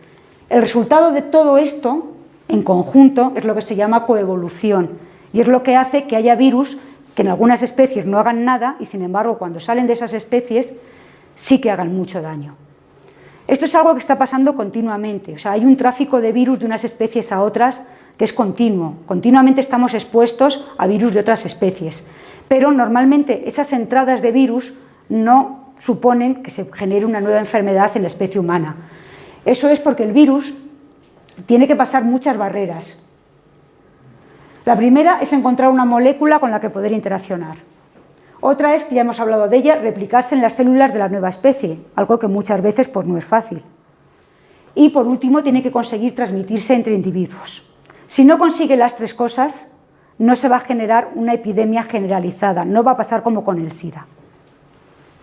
El resultado de todo esto, en conjunto, es lo que se llama coevolución, y es lo que hace que haya virus que en algunas especies no hagan nada y, sin embargo, cuando salen de esas especies sí que hagan mucho daño. Esto es algo que está pasando continuamente, o sea, hay un tráfico de virus de unas especies a otras que es continuo. Continuamente estamos expuestos a virus de otras especies. Pero normalmente esas entradas de virus no suponen que se genere una nueva enfermedad en la especie humana. Eso es porque el virus tiene que pasar muchas barreras. La primera es encontrar una molécula con la que poder interaccionar. Otra es, que ya hemos hablado de ella, replicarse en las células de la nueva especie, algo que muchas veces pues, no es fácil. Y por último tiene que conseguir transmitirse entre individuos. Si no consigue las tres cosas, no se va a generar una epidemia generalizada, no va a pasar como con el SIDA.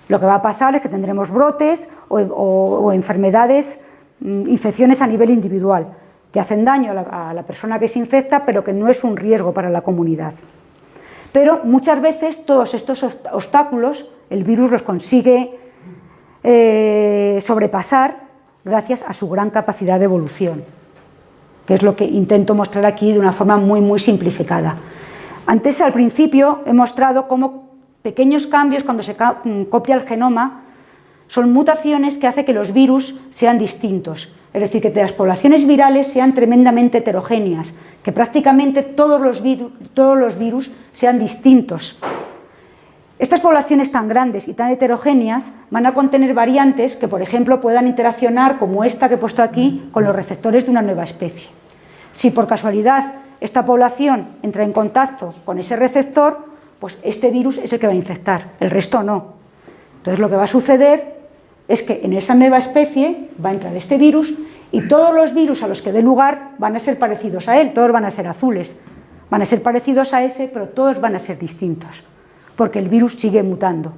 Lo que va a pasar es que tendremos brotes o enfermedades, infecciones a nivel individual, que hacen daño a la persona que se infecta, pero que no es un riesgo para la comunidad. Pero muchas veces todos estos obstáculos el virus los consigue sobrepasar gracias a su gran capacidad de evolución, que es lo que intento mostrar aquí de una forma muy simplificada. Antes, al principio, he mostrado cómo pequeños cambios cuando se copia el genoma son mutaciones que hacen que los virus sean distintos, es decir, que las poblaciones virales sean tremendamente heterogéneas, que prácticamente todos los virus sean distintos. Estas poblaciones tan grandes y tan heterogéneas van a contener variantes que, por ejemplo, puedan interaccionar, como esta que he puesto aquí, con los receptores de una nueva especie. Si por casualidad esta población entra en contacto con ese receptor, pues este virus es el que va a infectar, el resto no. Entonces lo que va a suceder es que en esa nueva especie va a entrar este virus y todos los virus a los que dé lugar van a ser parecidos a él, todos van a ser azules, van a ser parecidos a ese, pero todos van a ser distintos, porque el virus sigue mutando.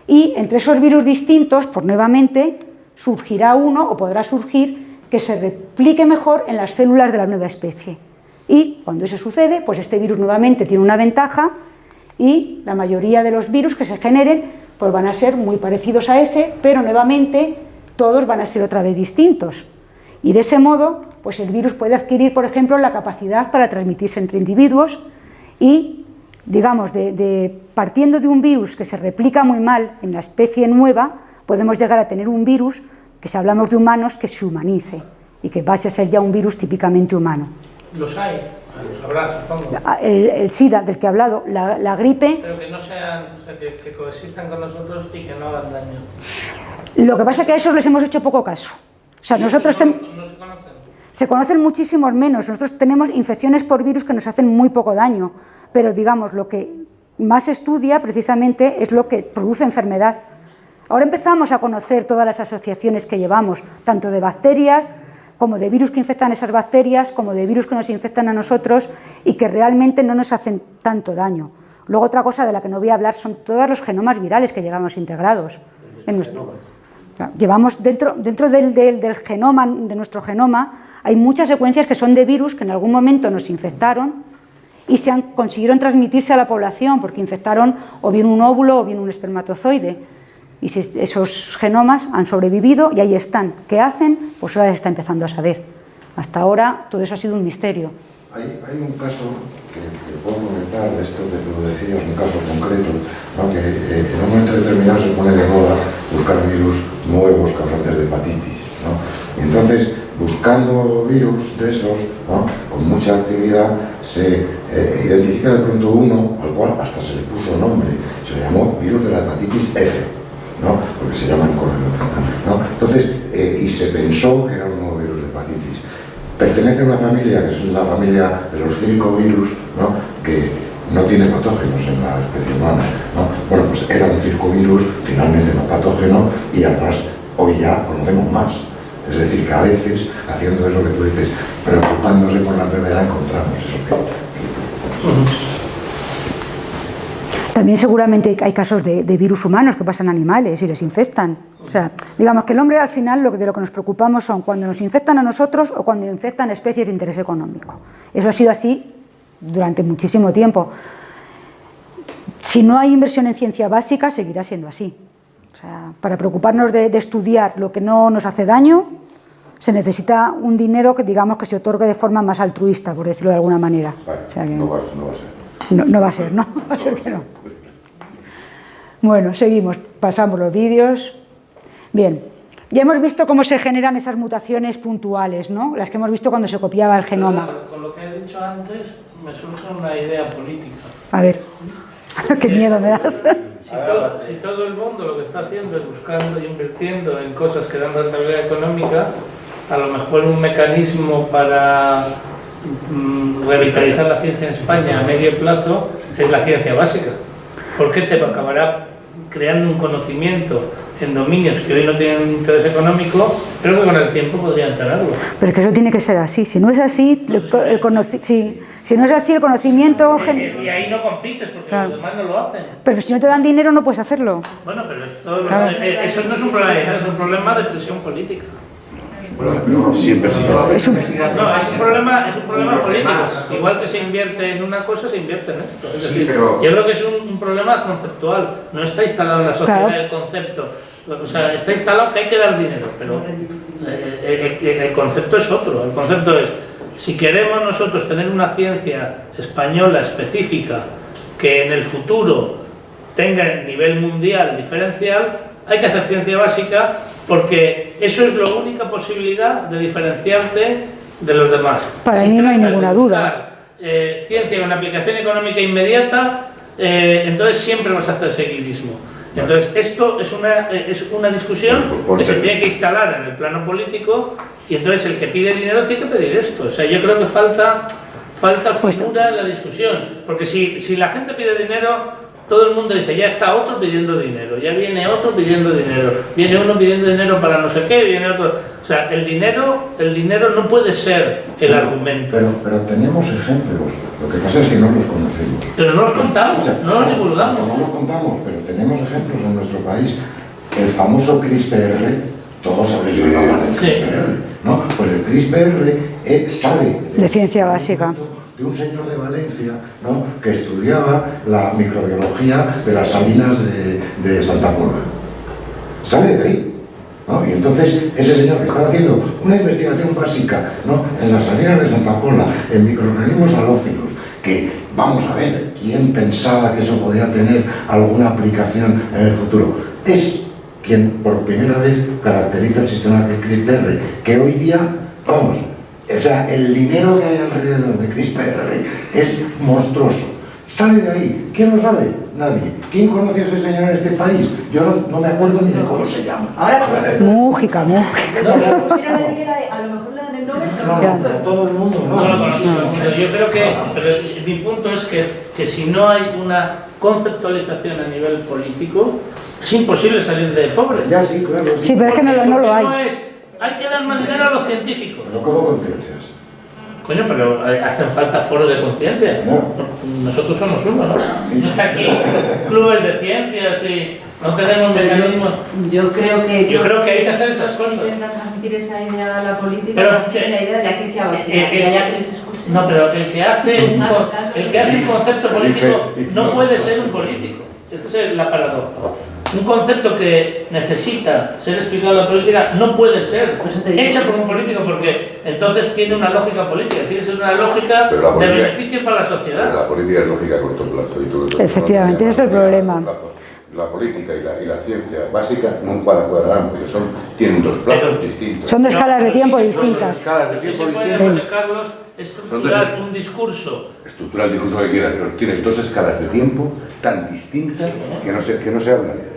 y entre esos virus distintos, pues nuevamente surgirá uno o podrá surgir que se replique mejor en las células de la nueva especie. Y cuando eso sucede, pues este virus nuevamente tiene una ventaja y la mayoría de los virus que se generen pues van a ser muy parecidos a ese, pero nuevamente todos van a ser otra vez distintos. Y de ese modo, pues el virus puede adquirir, por ejemplo, la capacidad para transmitirse entre individuos y, digamos, partiendo de un virus que se replica muy mal en la especie nueva, podemos llegar a tener un virus que, si hablamos de humanos, que se humanice y que vaya a ser ya un virus típicamente humano. Los hay, los habrá, supongo. El SIDA, del que he hablado, la gripe... Pero que no sean, o sea, que coexistan con nosotros y que no hagan daño. Lo que pasa es que a esos les hemos hecho poco caso. O sea, Sí, nosotros... no se conocen. Se conocen muchísimos menos. Nosotros tenemos infecciones por virus que nos hacen muy poco daño, pero digamos, lo que más se estudia precisamente es lo que produce enfermedad. Ahora empezamos a conocer todas las asociaciones que llevamos, tanto de bacterias, como de virus que infectan esas bacterias, como de virus que nos infectan a nosotros y que realmente no nos hacen tanto daño. Luego otra cosa de la que no voy a hablar son todos los genomas virales que llevamos integrados. Llevamos dentro del genoma, de nuestro genoma, hay muchas secuencias que son de virus que en algún momento nos infectaron y consiguieron transmitirse a la población porque infectaron o bien un óvulo o bien un espermatozoide. Y si esos genomas han sobrevivido y ahí están. ¿Qué hacen? Pues ahora se está empezando a saber. Hasta ahora todo eso ha sido un misterio. Hay un caso que puedo comentar de esto que tú decías, un caso concreto, ¿no? Que en un momento determinado se pone de moda buscar virus nuevos causantes de hepatitis, ¿no? Y entonces, buscando virus de esos, ¿no? Con mucha actividad, se identifica de pronto uno al cual hasta se le puso nombre, se le llamó virus de la hepatitis F, ¿no? Porque se llaman con el nombre, ¿no? Entonces, y se pensó que era un nuevo virus de hepatitis. Pertenece a una familia, que es la familia de los circovirus, ¿no? Que no tiene patógenos en la especie humana, ¿no? Bueno, pues era un circovirus finalmente no patógeno y además hoy ya conocemos más. Es decir, que a veces, haciendo eso que tú dices, preocupándose por la enfermedad, encontramos eso que... También seguramente hay casos de virus humanos que pasan a animales y les infectan. O sea, digamos que el hombre al final de lo que nos preocupamos son cuando nos infectan a nosotros o cuando infectan especies de interés económico. Eso ha sido así durante muchísimo tiempo. Si no hay inversión en ciencia básica, seguirá siendo así. O sea, para preocuparnos de estudiar lo que no nos hace daño, se necesita un dinero que digamos que se otorgue de forma más altruista, por decirlo de alguna manera. Vale, o sea que no va a ser. No va a ser, ¿no? Va a ser que no. Bueno, seguimos, pasamos los vídeos. Bien, ya hemos visto cómo se generan esas mutaciones puntuales, ¿no? Las que hemos visto cuando se copiaba el genoma. Con lo que he dicho antes, me surge una idea política. A ver, qué miedo me das. Si todo el mundo lo que está haciendo es buscando e invirtiendo en cosas que dan rentabilidad económica, a lo mejor un mecanismo para revitalizar la ciencia en España a medio plazo es la ciencia básica, porque te acabará creando un conocimiento en dominios que hoy no tienen interés económico, pero que con el tiempo podrían tenerlo. Pero es que eso tiene que ser así. Si no es así, si no es así, el conocimiento... Y ahí no compites, porque claro, los demás no lo hacen. Pero si no te dan dinero, no puedes hacerlo. Bueno, pero eso no es un problema de dinero, es un problema de presión política. Siempre es un problema político. Igual que se invierte en una cosa, se invierte en esto. Es decir, yo creo que es un problema conceptual. No está instalado en la sociedad el concepto. O sea, está instalado que hay que dar dinero, pero el concepto es otro. El concepto es, si queremos nosotros tener una ciencia española específica que en el futuro tenga el nivel mundial diferencial, hay que hacer ciencia básica, porque eso es la única posibilidad de diferenciarte de los demás. Para mí no hay ninguna duda. Ciencia con aplicación económica inmediata, entonces siempre vas a hacer seguidismo. Entonces esto es una discusión que se tiene que instalar en el plano político, y entonces el que pide dinero tiene que pedir esto. O sea, yo creo que falta figura en la discusión, porque si la gente pide dinero, todo el mundo dice, ya está otro pidiendo dinero, ya viene otro pidiendo dinero, viene uno pidiendo dinero para no sé qué, viene otro... O sea, el dinero no puede ser el argumento. Pero tenemos ejemplos, lo que pasa es que no los conocemos. Pero no los contamos, no los divulgamos. No los contamos, pero tenemos ejemplos en nuestro país. El famoso CRISPR, todos habéis oído hablar del CRISPR, ¿no? Pues el CRISPR sale de ciencia básica. De un señor de Valencia, ¿no?, que estudiaba la microbiología de las salinas de Santa Pola. Sale de ahí, ¿no? Y entonces ese señor que estaba haciendo una investigación básica, ¿no?, en las salinas de Santa Pola, en microorganismos halófilos, que vamos a ver quién pensaba que eso podía tener alguna aplicación en el futuro, es quien por primera vez caracteriza el sistema CRISPR, que hoy día, vamos, o sea, el dinero que hay alrededor de CRISPR es monstruoso. Sale de ahí. ¿Quién lo sabe? Nadie. ¿Quién conoce a ese señor en este país? Yo no me acuerdo ni de cómo se llama. Mújica. No, a lo mejor le dan el nombre, No, todo el mundo no. No lo conozco. Yo creo que, pero mi punto es que si no hay una conceptualización a nivel político, es imposible salir de pobres. Ya sí, claro. Sí, pero es que no lo hay. Hay que dar más dinero a los científicos. Pero ¿cómo conciencias? Coño, pero hacen falta foros de conciencia. No. Nosotros somos uno, ¿no? Sí. Aquí, clubes de ciencias y no tenemos mecanismos. Yo creo que hay que hacer esas cosas. Intentan transmitir esa idea a la política, Pero transmiten la idea de la ciencia básica, que haya que les escuchen. No, pero el que hace un concepto político no puede ser un político. Esta es la paradoja. Un concepto que necesita ser explicado en la política no puede ser hecho por un político, porque entonces tiene una lógica política, tiene que ser una lógica de beneficio para la sociedad. La política es lógica a corto plazo. Efectivamente, ese es el problema. La política y la ciencia básica no cuadrarán, porque tienen dos plazos distintos. Son de escalas de tiempo distintas. Escalas de tiempo distintas. José Carlos, estructurar un discurso. Estructurar el discurso que quieras, pero tienes dos escalas de tiempo tan distintas que no se hablan.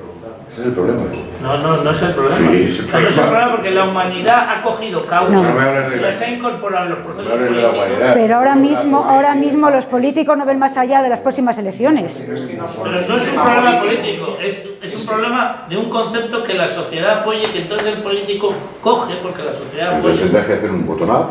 Ese es el problema. No es el problema. Sí, es el problema. No es el problema porque la humanidad ha cogido causas y las ha incorporado en los procesos políticos. Pero ahora mismo los políticos no ven más allá de las próximas elecciones. Pero no es un problema político, es un problema de un concepto que la sociedad apoye, que entonces el político coge porque la sociedad apoya. Entonces tendrás que hacer un bottom-up.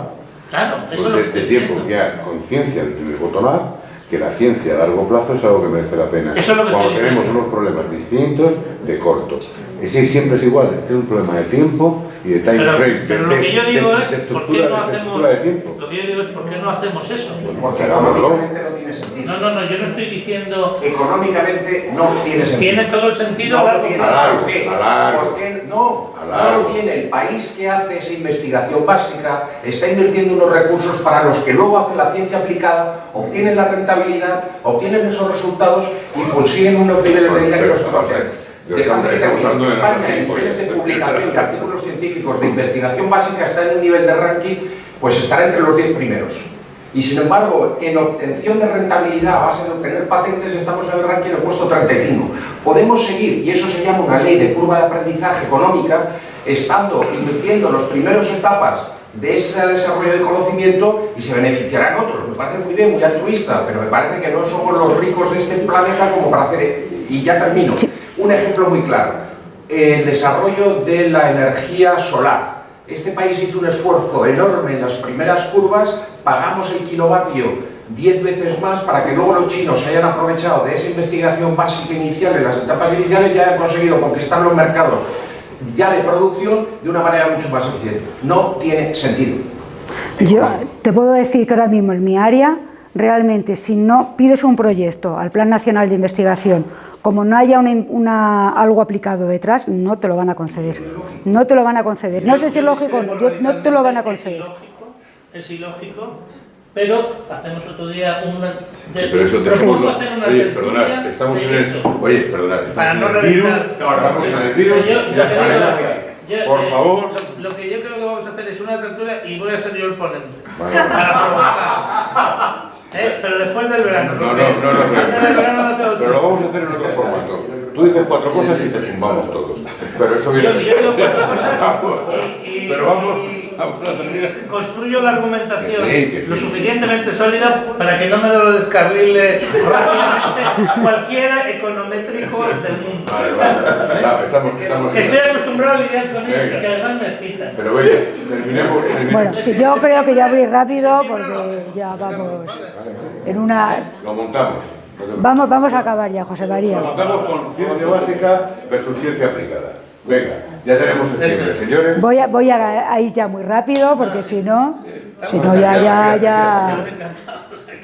Claro, eso es lo que de tiempo que haya conciencia del bottom-up, que la ciencia a largo plazo es algo que merece la pena. Eso es lo que cuando estoy tenemos diciendo. unos problemas distintos de corto. Ese siempre es igual, es un problema de tiempo y de time frame. Pero lo que yo digo es, ¿por qué no estructura de tiempo. hacemos? Lo que yo digo es, ¿por qué no hacemos eso? Porque económicamente no tiene sentido. No, yo no estoy diciendo... Económicamente no tiene sentido. Tiene todo el sentido No a lo largo tiene. plazo. ¿Por qué? A largo. Porque no largo. lo tiene. El país que hace esa investigación básica está invirtiendo unos recursos para los que luego hacen la ciencia aplicada, obtienen la rentabilidad, obtienen esos resultados y consiguen unos niveles de vida que nosotros tenemos. Dejando que en España, en niveles de publicación de artículos científicos de investigación básica está en un nivel de ranking, pues estará entre los 10 primeros. Y sin embargo, en obtención de rentabilidad a base de obtener patentes estamos en el ranking del puesto 35. Podemos seguir, y eso se llama una ley de curva de aprendizaje económica, estando invirtiendo en las primeras etapas de ese desarrollo de conocimiento y se beneficiarán otros. Me parece muy bien, muy altruista, pero me parece que no somos los ricos de este planeta como para hacer... Y ya termino. Un ejemplo muy claro, el desarrollo de la energía solar. Este país hizo un esfuerzo enorme en las primeras curvas, pagamos el kilovatio 10 veces más para que luego los chinos se hayan aprovechado de esa investigación básica inicial en las etapas iniciales y hayan conseguido conquistar los mercados ya de producción de una manera mucho más eficiente. No tiene sentido. Yo te puedo decir que ahora mismo en mi área, realmente, si no pides un proyecto al Plan Nacional de Investigación, como no haya algo aplicado detrás, no te lo van a conceder. No te lo van a conceder. No sé si es lógico o no, no te lo van a conceder. Es ilógico, pero hacemos otro día una... Pero eso te Oye, perdonad, estamos en el... Oye, perdonad, estamos en el virus, estamos en el virus, por favor... Lo que yo creo que vamos a hacer es una tertulia y voy a ser yo el ponente. Vale. Para provocar. Pero después del verano. No, Antes del verano no tengo pero lo vamos a hacer en otro formato. Tú dices 4 cosas y te zumbamos todos. Pero eso viene... Yo digo 4 cosas Pero vamos... construyo la argumentación que sí. lo suficientemente sólida para que no me lo descarrile rápidamente cualquiera econométrico del mundo. Vale. Estamos Que estoy acostumbrado a lidiar con eso, que además me excitas. Pero venga, terminemos. Bueno, sí, yo creo que ya voy rápido porque ya vamos en una... Lo montamos. Vamos a acabar ya, José María. Lo montamos con ciencia básica versus ciencia aplicada. Venga, ya tenemos el tiempo, señores. Voy a ir ya muy rápido porque si no ya...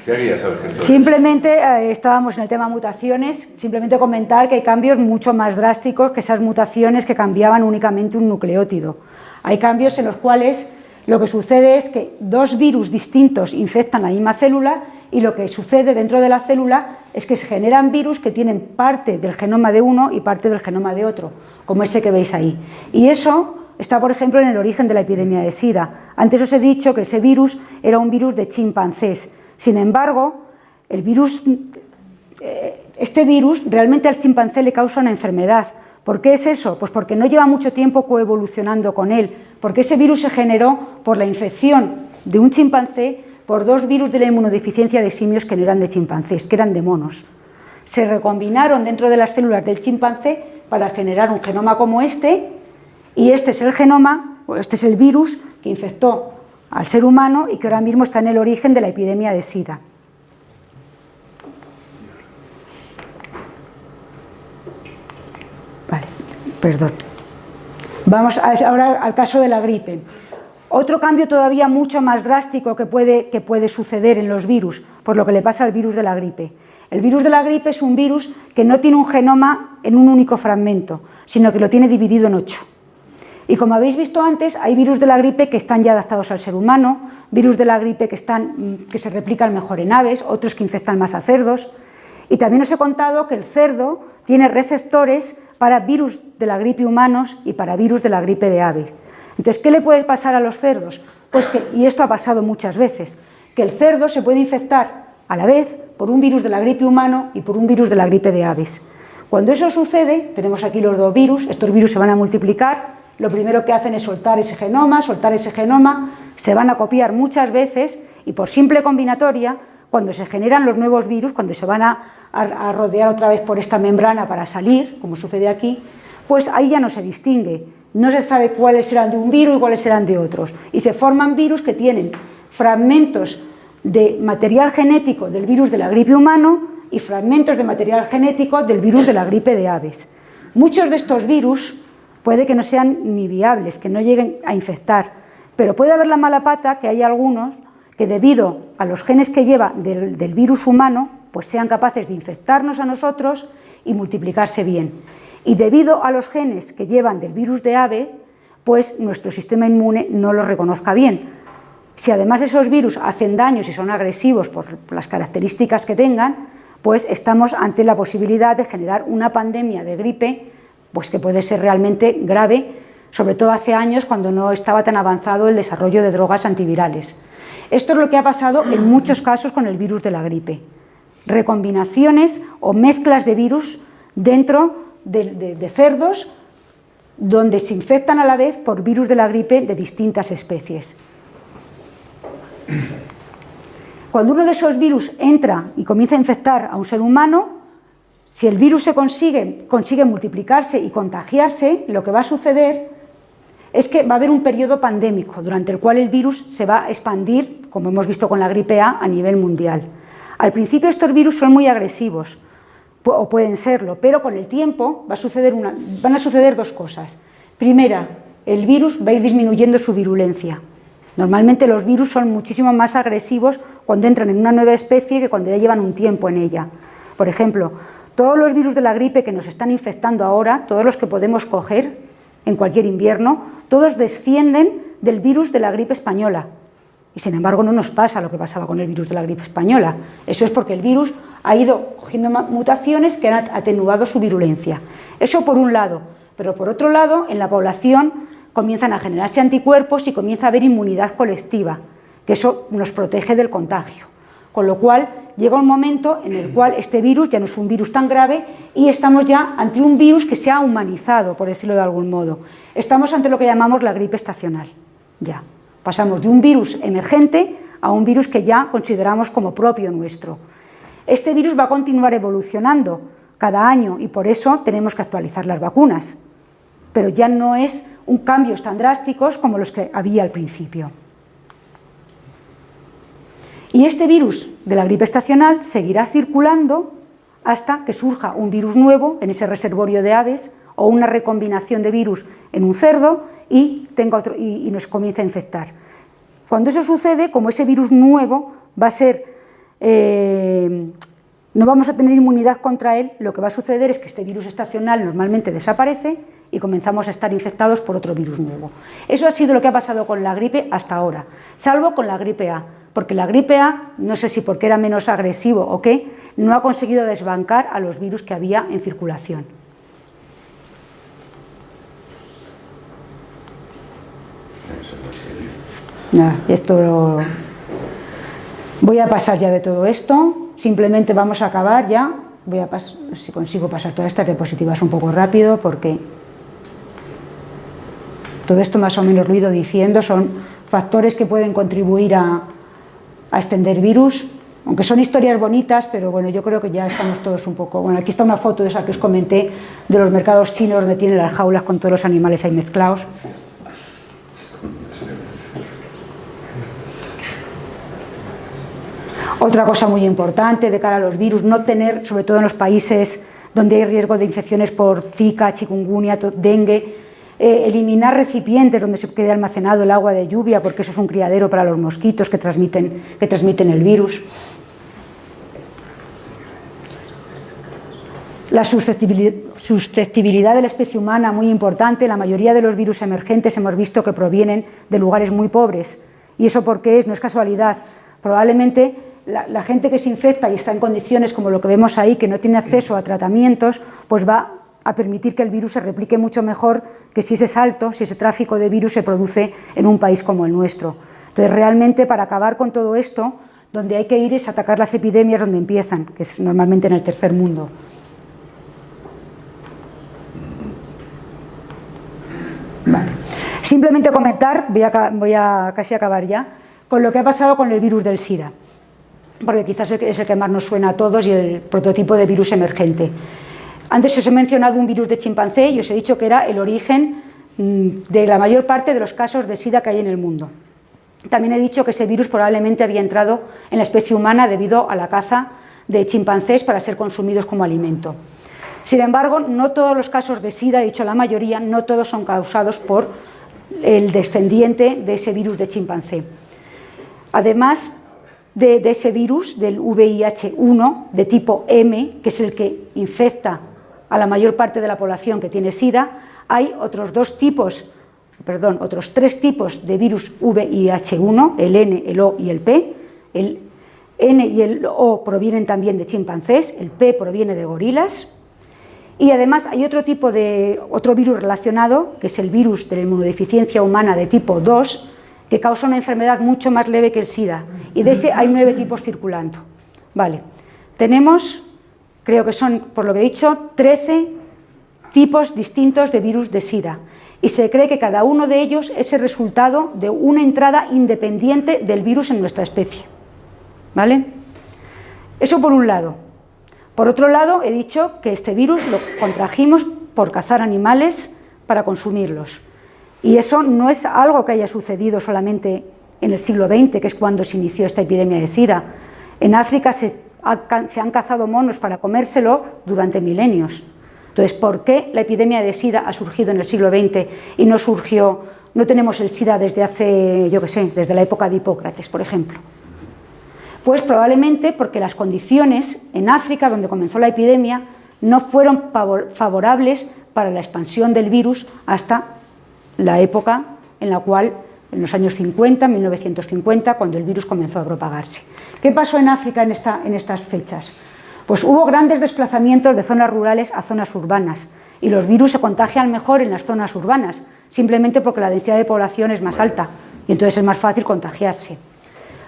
Seguía, sabes que Simplemente estábamos en el tema mutaciones, simplemente comentar que hay cambios mucho más drásticos que esas mutaciones que cambiaban únicamente un nucleótido. Hay cambios en los cuales lo que sucede es que dos virus distintos infectan la misma célula y lo que sucede dentro de la célula es que se generan virus que tienen parte del genoma de uno y parte del genoma de otro, como ese que veis ahí. Y eso está, por ejemplo, en el origen de la epidemia de SIDA. Antes os he dicho que ese virus era un virus de chimpancés. Sin embargo, este virus realmente al chimpancé le causa una enfermedad. ¿Por qué es eso? Pues porque no lleva mucho tiempo coevolucionando con él, porque ese virus se generó por la infección de un chimpancé por dos virus de la inmunodeficiencia de simios que no eran de chimpancés, que eran de monos. Se recombinaron dentro de las células del chimpancé para generar un genoma como este, y este es el genoma, o este es el virus que infectó al ser humano y que ahora mismo está en el origen de la epidemia de SIDA. Vale, perdón. Vamos ahora al caso de la gripe. Otro cambio todavía mucho más drástico que puede suceder en los virus, por lo que le pasa al virus de la gripe. El virus de la gripe es un virus que no tiene un genoma en un único fragmento, sino que lo tiene dividido en 8. Y como habéis visto antes, hay virus de la gripe que están ya adaptados al ser humano, virus de la gripe que se replican mejor en aves, otros que infectan más a cerdos. Y también os he contado que el cerdo tiene receptores para virus de la gripe humanos y para virus de la gripe de aves. Entonces, ¿qué le puede pasar a los cerdos? Pues y esto ha pasado muchas veces, que el cerdo se puede infectar a la vez por un virus de la gripe humano y por un virus de la gripe de aves. Cuando eso sucede, tenemos aquí los dos virus, estos virus se van a multiplicar, lo primero que hacen es soltar ese genoma, se van a copiar muchas veces y por simple combinatoria, cuando se generan los nuevos virus, cuando se van a rodear otra vez por esta membrana para salir, como sucede aquí, pues ahí ya no se distingue. No se sabe cuáles serán de un virus y cuáles serán de otros. Y se forman virus que tienen fragmentos de material genético del virus de la gripe humano y fragmentos de material genético del virus de la gripe de aves. Muchos de estos virus puede que no sean ni viables, que no lleguen a infectar, pero puede haber la mala pata que hay algunos que debido a los genes que lleva del virus humano, pues sean capaces de infectarnos a nosotros y multiplicarse bien. Y debido a los genes que llevan del virus de ave, pues nuestro sistema inmune no los reconozca bien. Si además esos virus hacen daños y son agresivos por las características que tengan, pues estamos ante la posibilidad de generar una pandemia de gripe, pues que puede ser realmente grave, sobre todo hace años cuando no estaba tan avanzado el desarrollo de drogas antivirales. Esto es lo que ha pasado en muchos casos con el virus de la gripe. Recombinaciones o mezclas de virus dentro de cerdos donde se infectan a la vez por virus de la gripe de distintas especies. Cuando uno de esos virus entra y comienza a infectar a un ser humano, si el virus consigue multiplicarse y contagiarse, lo que va a suceder es que va a haber un periodo pandémico durante el cual el virus se va a expandir, como hemos visto con la gripe A nivel mundial. Al principio estos virus son muy agresivos, o pueden serlo, pero con el tiempo van a suceder dos cosas. Primera, el virus va a ir disminuyendo su virulencia. Normalmente los virus son muchísimo más agresivos cuando entran en una nueva especie que cuando ya llevan un tiempo en ella. Por ejemplo, todos los virus de la gripe que nos están infectando ahora, todos los que podemos coger en cualquier invierno, todos descienden del virus de la gripe española. Y sin embargo no nos pasa lo que pasaba con el virus de la gripe española. Eso es porque el virus ha ido cogiendo mutaciones que han atenuado su virulencia. Eso por un lado, pero por otro lado en la población comienzan a generarse anticuerpos y comienza a haber inmunidad colectiva, que eso nos protege del contagio. Con lo cual llega un momento en el cual este virus ya no es un virus tan grave y estamos ya ante un virus que se ha humanizado, por decirlo de algún modo. Estamos ante lo que llamamos la gripe estacional, ya. Pasamos de un virus emergente a un virus que ya consideramos como propio nuestro. Este virus va a continuar evolucionando cada año y por eso tenemos que actualizar las vacunas, pero ya no es un cambios tan drásticos como los que había al principio. Y este virus de la gripe estacional seguirá circulando hasta que surja un virus nuevo en ese reservorio de aves o una recombinación de virus en un cerdo y nos comience a infectar. Cuando eso sucede, como ese virus nuevo va a ser, no vamos a tener inmunidad contra él, lo que va a suceder es que este virus estacional normalmente desaparece y comenzamos a estar infectados por otro virus nuevo. Eso ha sido lo que ha pasado con la gripe hasta ahora, salvo con la gripe A, porque la gripe A, no sé si porque era menos agresivo o qué, no ha conseguido desbancar a los virus que había en circulación. Voy a pasar ya de todo esto, simplemente vamos a acabar ya, si consigo pasar todas estas diapositivas un poco rápido, porque todo esto más o menos lo he ido diciendo, son factores que pueden contribuir a extender virus, aunque son historias bonitas, pero bueno, yo creo que ya estamos todos un poco... Bueno, aquí está una foto de esa que os comenté, de los mercados chinos donde tienen las jaulas con todos los animales ahí mezclados. Otra cosa muy importante de cara a los virus, no tener, sobre todo en los países donde hay riesgo de infecciones por Zika, chikungunya, dengue, eliminar recipientes donde se quede almacenado el agua de lluvia, porque eso es un criadero para los mosquitos que transmiten el virus. La susceptibilidad de la especie humana, muy importante. La mayoría de los virus emergentes hemos visto que provienen de lugares muy pobres. ¿Y eso por qué es? No es casualidad. Probablemente la gente que se infecta y está en condiciones como lo que vemos ahí, que no tiene acceso a tratamientos, pues va a permitir que el virus se replique mucho mejor que si ese salto, si ese tráfico de virus se produce en un país como el nuestro. Entonces, realmente, para acabar con todo esto, donde hay que ir es atacar las epidemias donde empiezan, que es normalmente en el tercer mundo. Vale. Simplemente comentar, voy a casi acabar ya, con lo que ha pasado con el virus del SIDA, porque quizás es el que más nos suena a todos y el prototipo de virus emergente. Antes os he mencionado un virus de chimpancé y os he dicho que era el origen de la mayor parte de los casos de SIDA que hay en el mundo. También he dicho que ese virus probablemente había entrado en la especie humana debido a la caza de chimpancés para ser consumidos como alimento. Sin embargo, no todos los casos de SIDA, he dicho la mayoría, no todos son causados por el descendiente de ese virus de chimpancé. Además de ese virus, del VIH-1 de tipo M, que es el que infecta a la mayor parte de la población que tiene SIDA, hay otros tres tipos de virus VIH-1, el N, el O y el P. El N y el O provienen también de chimpancés, el P proviene de gorilas. Y además hay otro virus relacionado, que es el virus de la inmunodeficiencia humana de tipo 2, que causa una enfermedad mucho más leve que el SIDA. Y de ese hay 9 tipos circulando. Vale. Tenemos, creo que son, por lo que he dicho, 13 tipos distintos de virus de SIDA. Y se cree que cada uno de ellos es el resultado de una entrada independiente del virus en nuestra especie. ¿Vale? Eso por un lado. Por otro lado, he dicho que este virus lo contrajimos por cazar animales para consumirlos. Y eso no es algo que haya sucedido solamente en el siglo XX, que es cuando se inició esta epidemia de SIDA. En África se han cazado monos para comérselo durante milenios. Entonces, ¿por qué la epidemia de SIDA ha surgido en el siglo XX y no tenemos el SIDA desde hace, desde la época de Hipócrates, por ejemplo? Pues probablemente porque las condiciones en África, donde comenzó la epidemia, no fueron favorables para la expansión del virus hasta la época en la cual, en los años 50, 1950, cuando el virus comenzó a propagarse. ¿Qué pasó en África en estas fechas? Pues hubo grandes desplazamientos de zonas rurales a zonas urbanas y los virus se contagian mejor en las zonas urbanas, simplemente porque la densidad de población es más alta y entonces es más fácil contagiarse.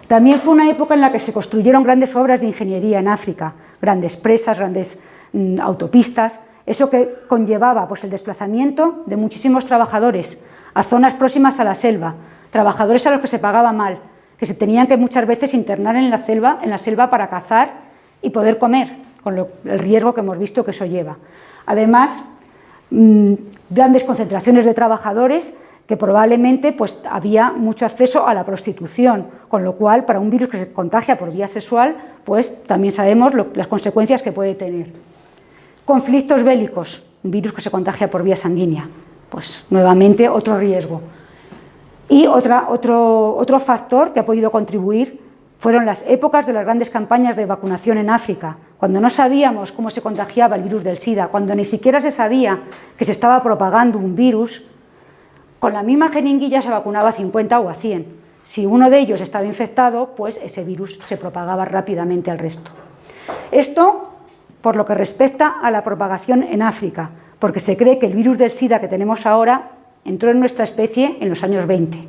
También fue una época en la que se construyeron grandes obras de ingeniería en África, grandes presas, grandes autopistas, eso que conllevaba pues, el desplazamiento de muchísimos trabajadores a zonas próximas a la selva, trabajadores a los que se pagaba mal, que se tenían que muchas veces internar en la selva para cazar y poder comer, con el riesgo que hemos visto que eso lleva. Además, grandes concentraciones de trabajadores que probablemente pues, había mucho acceso a la prostitución, con lo cual para un virus que se contagia por vía sexual, pues también sabemos las consecuencias que puede tener. Conflictos bélicos, un virus que se contagia por vía sanguínea, pues nuevamente otro riesgo. Y otro factor que ha podido contribuir fueron las épocas de las grandes campañas de vacunación en África, cuando no sabíamos cómo se contagiaba el virus del SIDA, cuando ni siquiera se sabía que se estaba propagando un virus. Con la misma jeringuilla se vacunaba a 50 o a 100. Si uno de ellos estaba infectado, pues ese virus se propagaba rápidamente al resto. Esto por lo que respecta a la propagación en África, porque se cree que el virus del SIDA que tenemos ahora entró en nuestra especie en los años 20.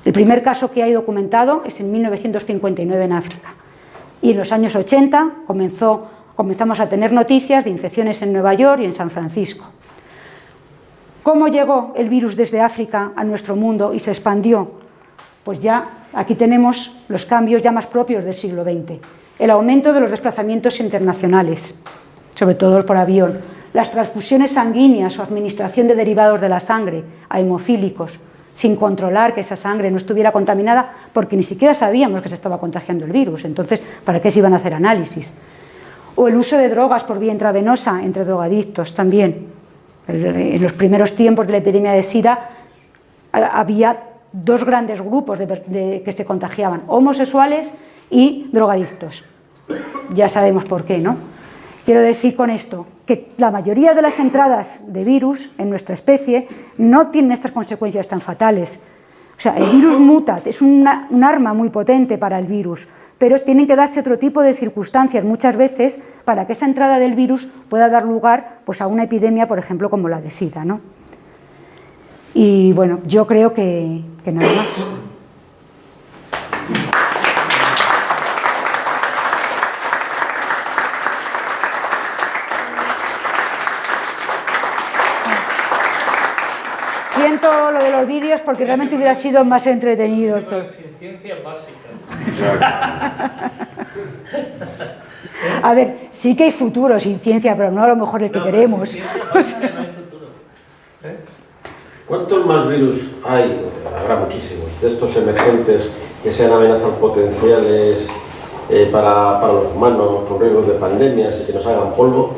El primer caso que hay documentado es en 1959 en África. Y en los años 80 comenzamos a tener noticias de infecciones en Nueva York y en San Francisco. ¿Cómo llegó el virus desde África a nuestro mundo y se expandió? Pues ya aquí tenemos los cambios ya más propios del siglo XX. El aumento de los desplazamientos internacionales, sobre todo por avión, las transfusiones sanguíneas o administración de derivados de la sangre a hemofílicos, sin controlar que esa sangre no estuviera contaminada, porque ni siquiera sabíamos que se estaba contagiando el virus, entonces, ¿para qué se iban a hacer análisis? O el uso de drogas por vía intravenosa entre drogadictos también. En los primeros tiempos de la epidemia de SIDA había dos grandes grupos que se contagiaban, homosexuales y drogadictos. Ya sabemos por qué, ¿no? Quiero decir con esto que la mayoría de las entradas de virus en nuestra especie no tienen estas consecuencias tan fatales. O sea, el virus muta, es un arma muy potente para el virus, pero tienen que darse otro tipo de circunstancias muchas veces para que esa entrada del virus pueda dar lugar pues, a una epidemia, por ejemplo, como la de SIDA, ¿no? Y bueno, yo creo que nada más. Siento lo de los vídeos porque realmente hubiera sido más entretenido todo. Ciencia básica. A ver, sí que hay futuro sin ciencia, pero no a lo mejor el que queremos. Sin ciencia básica no hay futuro. ¿Cuántos más virus hay? Habrá muchísimos, de estos emergentes que sean amenazas potenciales para los humanos, con riesgos de pandemias y que nos hagan polvo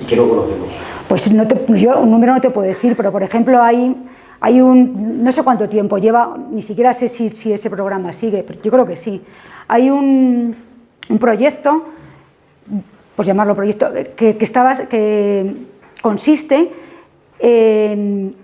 y que no conocemos. Pues yo un número no te puedo decir, pero por ejemplo hay un, no sé cuánto tiempo lleva, ni siquiera sé si ese programa sigue, pero yo creo que sí. Hay un proyecto, por llamarlo proyecto, que consiste en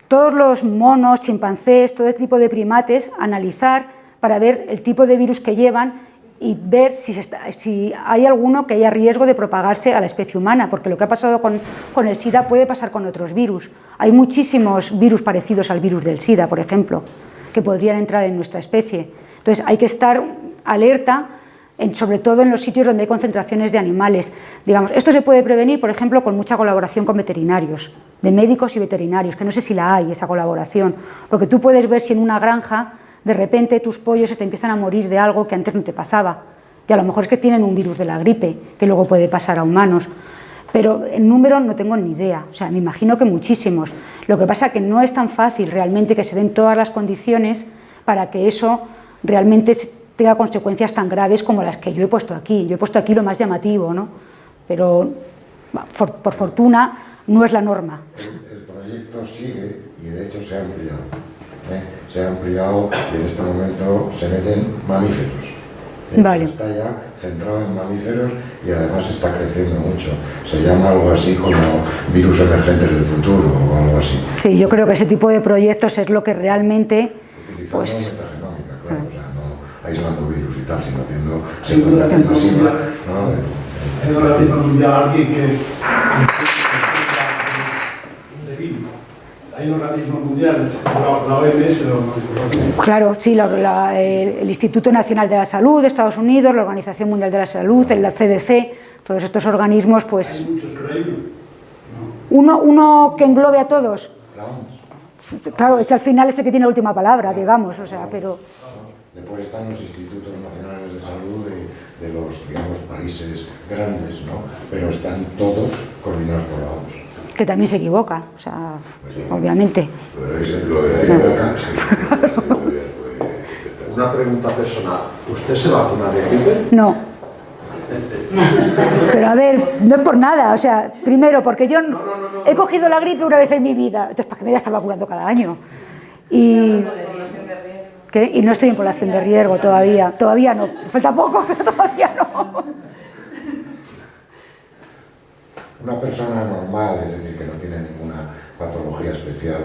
todos los monos, chimpancés, todo tipo de primates, analizar para ver el tipo de virus que llevan y ver si hay alguno que haya riesgo de propagarse a la especie humana, porque lo que ha pasado con el SIDA puede pasar con otros virus. Hay muchísimos virus parecidos al virus del SIDA, por ejemplo, que podrían entrar en nuestra especie. Entonces hay que estar alerta, sobre todo en los sitios donde hay concentraciones de animales. Digamos, esto se puede prevenir, por ejemplo, con mucha colaboración con veterinarios, de médicos y veterinarios, que no sé si la hay, esa colaboración, porque tú puedes ver si en una granja de repente tus pollos se te empiezan a morir de algo que antes no te pasaba, y a lo mejor es que tienen un virus de la gripe, que luego puede pasar a humanos, pero en número no tengo ni idea, o sea, me imagino que muchísimos. Lo que pasa es que no es tan fácil realmente que se den todas las condiciones para que eso realmente tenga consecuencias tan graves como las que yo he puesto aquí. Yo he puesto aquí lo más llamativo, ¿no? Pero por fortuna no es la norma. El proyecto sigue y de hecho se ha ampliado. Se ha ampliado y en este momento se meten mamíferos. Vale. Está ya centrado en mamíferos y además está creciendo mucho. Se llama algo así como virus emergentes del futuro o algo así. Sí, yo creo que ese tipo de proyectos es lo que realmente... Utilizando pues, metagenómica, claro, o sea, no aislando virus y tal, sino haciendo secuenciación masiva, ¿no? Hay un organismo mundial, alguien que hay un organismo mundial, la OMS. Claro, sí, el Instituto Nacional de la Salud de Estados Unidos, la Organización Mundial de la Salud, la CDC, todos estos organismos, pues... Hay muchos, pero hay uno que englobe a todos. La OMS. claro, ese al final es el que tiene la última palabra, digamos, o sea, pero... Después están los institutos nacionales de salud de los, digamos, países grandes, ¿no? Pero están todos coordinados por la OMS. Que también se equivoca, o sea, obviamente. Una pregunta personal. ¿Usted se vacuna de gripe? No. Pero a ver, no es por nada, o sea, primero porque yo he cogido la gripe una vez en mi vida, entonces ¿para qué me voy a estar vacunando cada año? Y... ¿Qué? Y no estoy en población de riesgo todavía no, falta poco, pero todavía no. Una persona normal, es decir, que no tiene ninguna patología especial,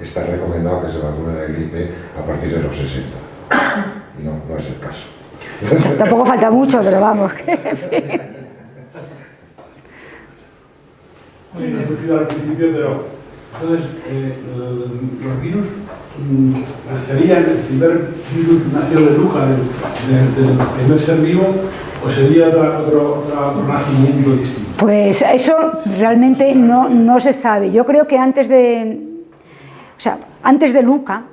está recomendado que se vacune de gripe a partir de los 60. Y no es el caso. Tampoco falta mucho, pero vamos. Bueno, he escuchado al principio, pero entonces los virus nacerían, el primer virus nació de Luca, del primer ser vivo, o sería otro nacimiento distinto. Pues eso realmente no se sabe. Yo creo que antes de Luca,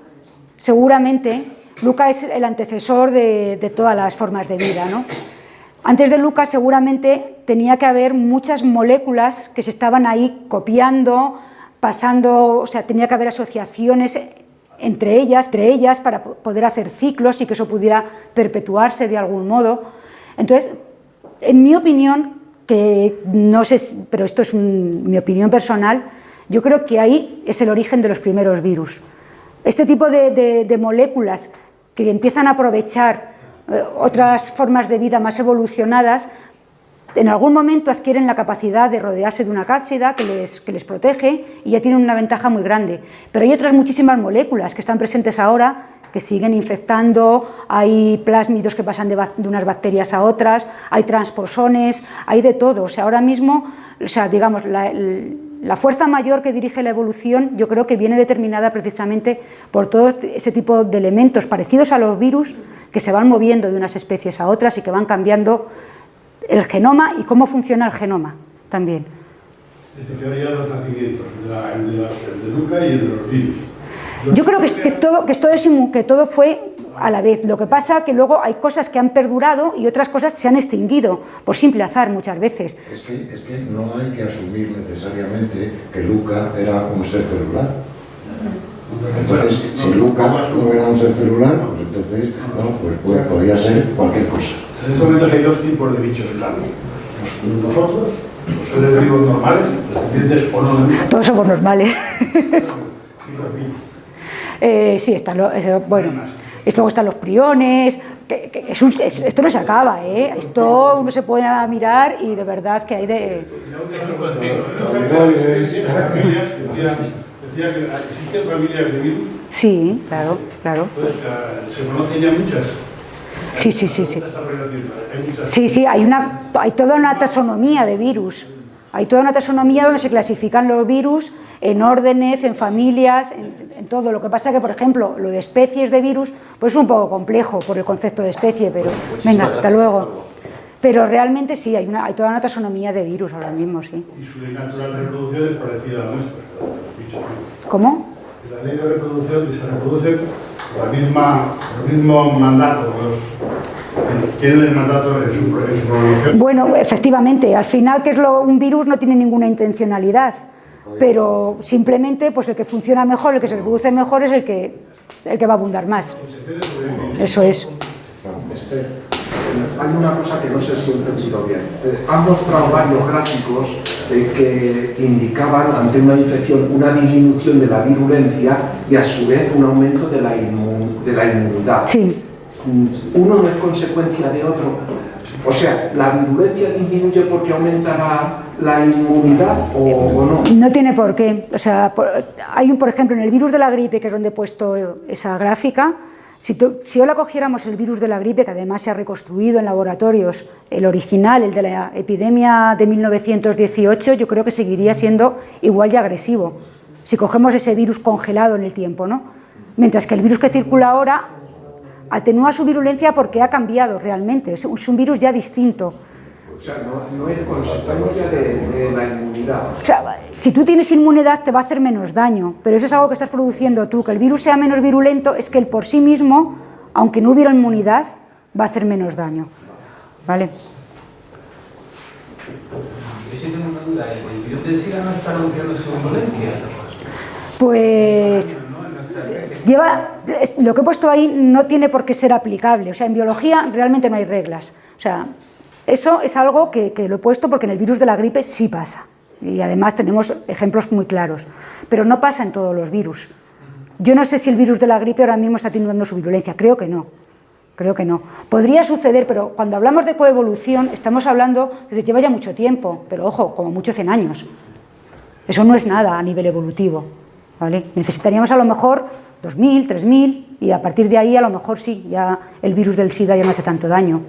seguramente, Luca es el antecesor de todas las formas de vida, ¿no? Antes de Luca seguramente tenía que haber muchas moléculas que se estaban ahí copiando, pasando, o sea, tenía que haber asociaciones entre ellas para poder hacer ciclos y que eso pudiera perpetuarse de algún modo. Entonces, en mi opinión, que no sé, pero esto es mi opinión personal, yo creo que ahí es el origen de los primeros virus. Este tipo de moléculas que empiezan a aprovechar otras formas de vida más evolucionadas, en algún momento adquieren la capacidad de rodearse de una cápsida que les protege y ya tienen una ventaja muy grande. Pero hay otras muchísimas moléculas que están presentes ahora, que siguen infectando, hay plásmidos que pasan de unas bacterias a otras, hay transposones, hay de todo. O sea, ahora mismo, o sea, digamos, la fuerza mayor que dirige la evolución yo creo que viene determinada precisamente por todo ese tipo de elementos parecidos a los virus que se van moviendo de unas especies a otras y que van cambiando el genoma y cómo funciona el genoma también. Dice que habría dos nacimientos, el de Luca y el de los virus. Yo creo que todo fue a la vez. Lo que pasa es que luego hay cosas que han perdurado y otras cosas se han extinguido, por simple azar muchas veces. Es que no hay que asumir necesariamente que Luca era un ser celular. Entonces, si Luca no era un ser celular, pues entonces pues podía ser cualquier cosa. En este momento hay dos tipos de bichos claros. Nosotros, los seres vivos normales, descendientes o no de Luca. Todos somos normales. Y los virus. Sí, luego están los priones, esto no se acaba, ¿eh? Esto uno se puede mirar y de verdad que hay de... Decía que existen familias de virus. Sí, claro. Entonces, ¿se conocen ya muchas? Sí. Sí, hay toda una taxonomía de virus. Hay toda una taxonomía donde se clasifican los virus en órdenes, en familias, en todo. Lo que pasa es que, por ejemplo, lo de especies de virus pues es un poco complejo por el concepto de especie, pero venga, hasta luego. Pero realmente sí, hay toda una taxonomía de virus ahora mismo, sí. Y su ley natural de reproducción es parecida a la nuestra, los bichos vivos. ¿Cómo? La ley de reproducción que se reproduce el mismo mandato, tienen el mandato en su reproducción. Bueno, efectivamente, al final, un virus no tiene ninguna intencionalidad, pero simplemente pues el que funciona mejor, el que se reproduce mejor es el que va a abundar más. Eso es. Hay una cosa que no sé si he entendido bien. Han mostrado varios gráficos que indicaban ante una infección una disminución de la virulencia y a su vez un aumento de la inmunidad. Sí. Uno no es consecuencia de otro. O sea, ¿la virulencia disminuye porque aumenta la inmunidad o no? No tiene por qué. O sea, hay por ejemplo, en el virus de la gripe, que es donde he puesto esa gráfica, si ahora cogiéramos el virus de la gripe, que además se ha reconstruido en laboratorios, el original, el de la epidemia de 1918, yo creo que seguiría siendo igual de agresivo, si cogemos ese virus congelado en el tiempo, ¿no? Mientras que el virus que circula ahora atenúa su virulencia porque ha cambiado realmente, es un virus ya distinto. O sea, no es consecuencia de la inmunidad. O sea, Si tú tienes inmunidad te va a hacer menos daño, pero eso es algo que estás produciendo tú. Que el virus sea menos virulento es que él por sí mismo, aunque no hubiera inmunidad, va a hacer menos daño. ¿Vale? Yo sí tengo una duda, ¿el virus del SIDA no está anunciando su virulencia? Pues lo que he puesto ahí no tiene por qué ser aplicable. O sea, en biología realmente no hay reglas. O sea, eso es algo que lo he puesto porque en el virus de la gripe sí pasa. Y además tenemos ejemplos muy claros. Pero no pasa en todos los virus. Yo no sé si el virus de la gripe ahora mismo está teniendo su virulencia. Creo que no. Creo que no. Podría suceder, pero cuando hablamos de coevolución estamos hablando desde lleva ya mucho tiempo, pero ojo, como mucho 100 años. Eso no es nada a nivel evolutivo, ¿vale? Necesitaríamos a lo mejor 2000, 3000 y a partir de ahí a lo mejor sí, ya el virus del SIDA ya no hace tanto daño.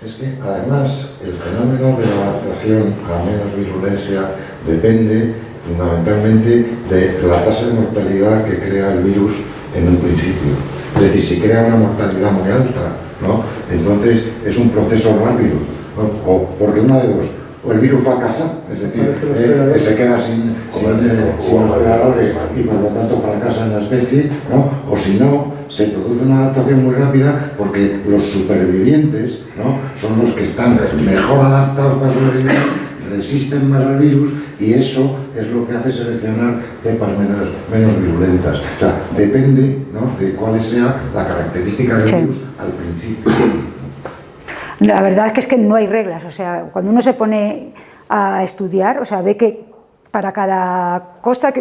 Es que además el fenómeno de la adaptación a menos virulencia depende fundamentalmente de la tasa de mortalidad que crea el virus en un principio. Es decir, si crea una mortalidad muy alta, ¿no?, entonces es un proceso rápido, ¿no? O porque una de dos, o el virus fracasa, es decir, se queda sin hospedadores y por lo tanto fracasa en la especie, ¿no?, o si no, se produce una adaptación muy rápida porque los supervivientes, ¿no?, son los que están mejor adaptados para sobrevivir, resisten más al virus y eso es lo que hace seleccionar cepas menos virulentas. O sea, depende, ¿no?, de cuál sea la característica del virus al principio. La verdad es que no hay reglas. O sea, cuando uno se pone a estudiar, o sea, ve que para cada cosa,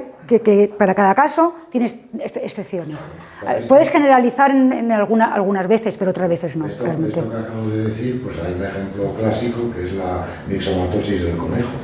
para cada caso tienes excepciones. Puedes generalizar en algunas veces, pero otras veces no. Esto que acabo de decir, pues hay un ejemplo clásico que es la mixomatosis del conejo,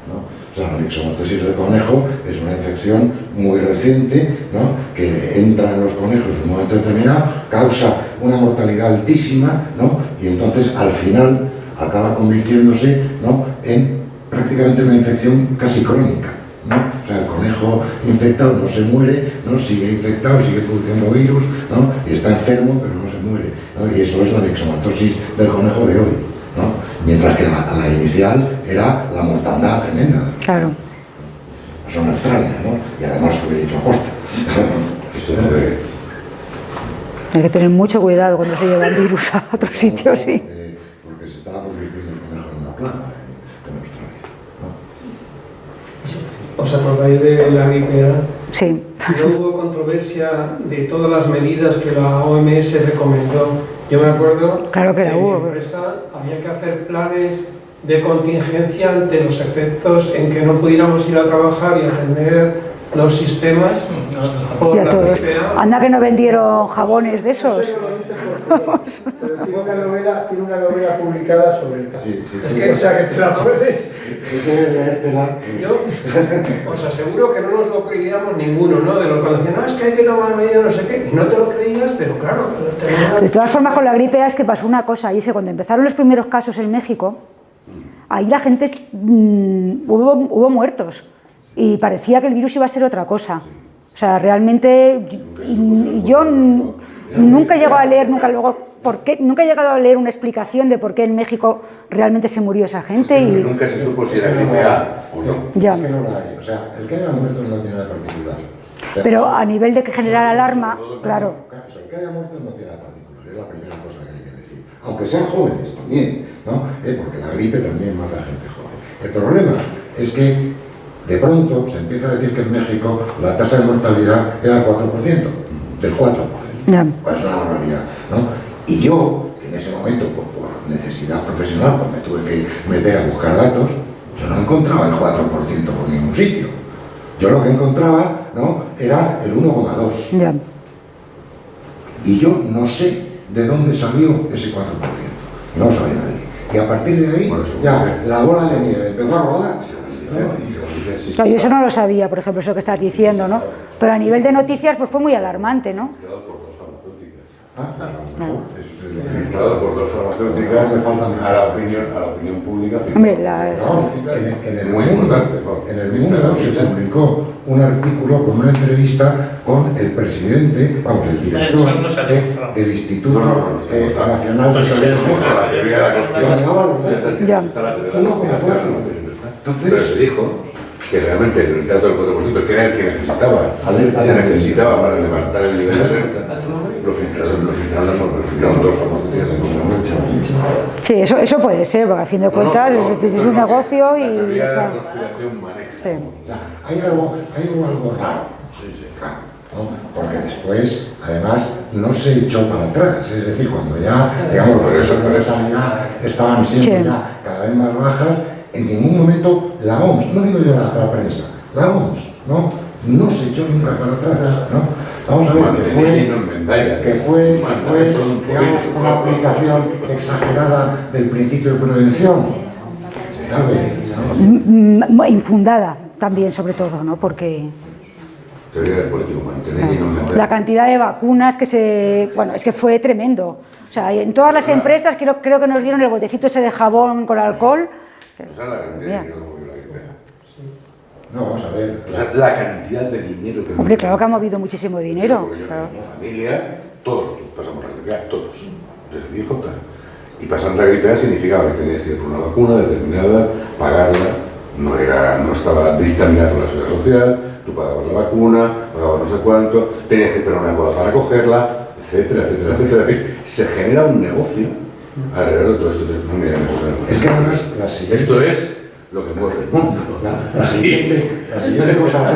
¿no? O sea, la mixomatosis del conejo es una infección muy reciente, ¿no?, que entra en los conejos en un momento determinado, causa una mortalidad altísima, ¿no?, y entonces al final acaba convirtiéndose, ¿no?, en prácticamente una infección casi crónica, ¿no? O sea, el conejo infectado no se muere, ¿no?, sigue infectado, sigue produciendo virus, ¿no?, y está enfermo pero no se muere, ¿no? Y eso es la mixomatosis del conejo de hoy, ¿no? Mientras que la inicial era la mortandad tremenda. Claro. Eso en Australia, ¿no? Y además fue hecho a posta. Hay que tener mucho cuidado cuando se lleva el virus a otros sitios, sí. Porque se estaba convirtiendo el conejo en una plaga en Australia, ¿no? ¿Os acordáis de la gripe A? Sí. No hubo controversia de todas las medidas que la OMS recomendó. Yo me acuerdo claro que en mi empresa había que hacer planes de contingencia ante los efectos en que no pudiéramos ir a trabajar y atender los sistemas por y a la todos. gripe A. Anda que no vendieron jabones de esos. Pero tiene una novela publicada sobre el caso. Sí, sí, es que, o sea, que te la puedes. Si quieres leértela. Yo os aseguro que no nos lo creíamos ninguno, ¿no? De los que decían, no, es que hay que tomar medidas, no sé qué, y no te lo creías, pero claro. De todas formas, con la gripe A es que pasó una cosa, y es que cuando empezaron los primeros casos en México, ahí la gente, hubo muertos, y parecía que el virus iba a ser otra cosa. O sea, realmente, yo nunca he llegado a leer, nunca he llegado a leer una explicación de por qué en México realmente se murió esa gente. Y nunca se supo si era gripe A o no. Ya. Es que no la hay. O sea, el que haya muerto no tiene nada particular. Pero a nivel de generar alarma, claro. O sea, el que haya muerto no tiene nada particular, es la primera cosa que hay que decir. Aunque sean jóvenes también, ¿no? Porque la gripe también mata a gente joven. El problema es que de pronto se empieza a decir que en México la tasa de mortalidad era del 4%, del 4%. Ya. Pues es una barbaridad, ¿no? Y yo, en ese momento, por necesidad profesional, pues me tuve que meter a buscar datos, yo no encontraba el 4% por ningún sitio. Yo lo que encontraba, ¿no?, era el 1,2%. Ya. Y yo no sé de dónde salió ese 4%. No lo sabe nadie. Y a partir de ahí, ya la bola de nieve empezó a rodar. Claro, yo eso no lo sabía, por ejemplo, eso que estás diciendo, ¿no? Pero a nivel de noticias, pues fue muy alarmante, ¿no? Filtrado por dos farmacéuticas a la opinión pública. Hombre, en el mundo se publicó un artículo con una entrevista con el presidente, vamos, el director del Instituto Nacional de Salud. Ya. 1,4. Entonces, pero se dijo. que realmente el dato del 4%, que era el que necesitaba, se necesitaba para levantar el nivel de alerta, lo filtraron dos farmacéuticas en un momento. Sí, eso puede ser, porque a fin de cuentas es un negocio y... La conspiración maneja. Sí. Hay algo raro. ¿No? Porque después, además, no se echó para atrás, es decir, cuando ya, digamos, los casos de mortalidad estaban siendo ya cada vez más bajas, en ningún momento la OMS, no digo yo la prensa, la OMS, no se echó nunca para atrás, ¿no? Vamos a ver, que fue digamos, una aplicación exagerada del principio de prevención, tal vez, ¿no? Infundada también, sobre todo, ¿no? Porque... Teoría del político, mantener y no mantener. La cantidad de vacunas es que fue tremendo. O sea, en todas las empresas creo que nos dieron el botecito ese de jabón con alcohol. O sea, la cantidad de dinero que movió la gripe. No, vamos a ver. O sea, la cantidad de dinero que Hombre, claro que ha movido muchísimo dinero. Claro. Mi familia, todos pasamos la gripe A, todos. Desde mi hijo, tal. Y pasar la gripe A significaba que tenías que ir por una vacuna determinada, pagarla, no estaba dictaminada por la seguridad social. Tú pagabas la vacuna, pagabas no sé cuánto, tenías que esperar una cola para cogerla, etcétera, etcétera, etcétera. Es decir, se genera un negocio alrededor de todo esto. Es que además esto es lo que mueve el mundo. La siguiente cosa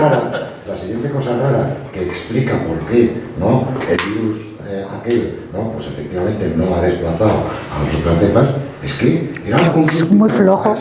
rara que explica por qué, ¿no?, el virus aquel, ¿no?, pues efectivamente no ha desplazado a las otras cepas, es que era un es muy flojo.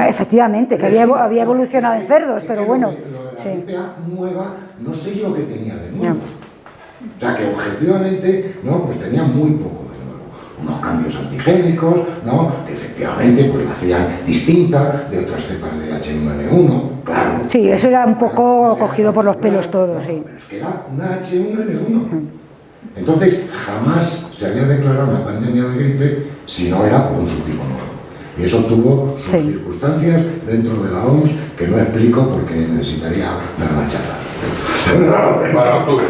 Efectivamente, que había evolucionado en cerdos, pero bueno. La gripe A nueva, no sé yo qué tenía de nuevo. O sea, que objetivamente, ¿no?, pues tenía muy poco de nuevo. Unos cambios antigénicos, ¿no?, que efectivamente pues la hacían distinta de otras cepas de H1N1, claro. Sí, eso era un poco cogido por los pelos todo, sí. Pero es que era una H1N1. Entonces, jamás se había declarado una pandemia de gripe si no era por un subtipo nuevo. Y eso tuvo sus circunstancias dentro de la OMS que no explico porque necesitaría ver la charla. Para octubre.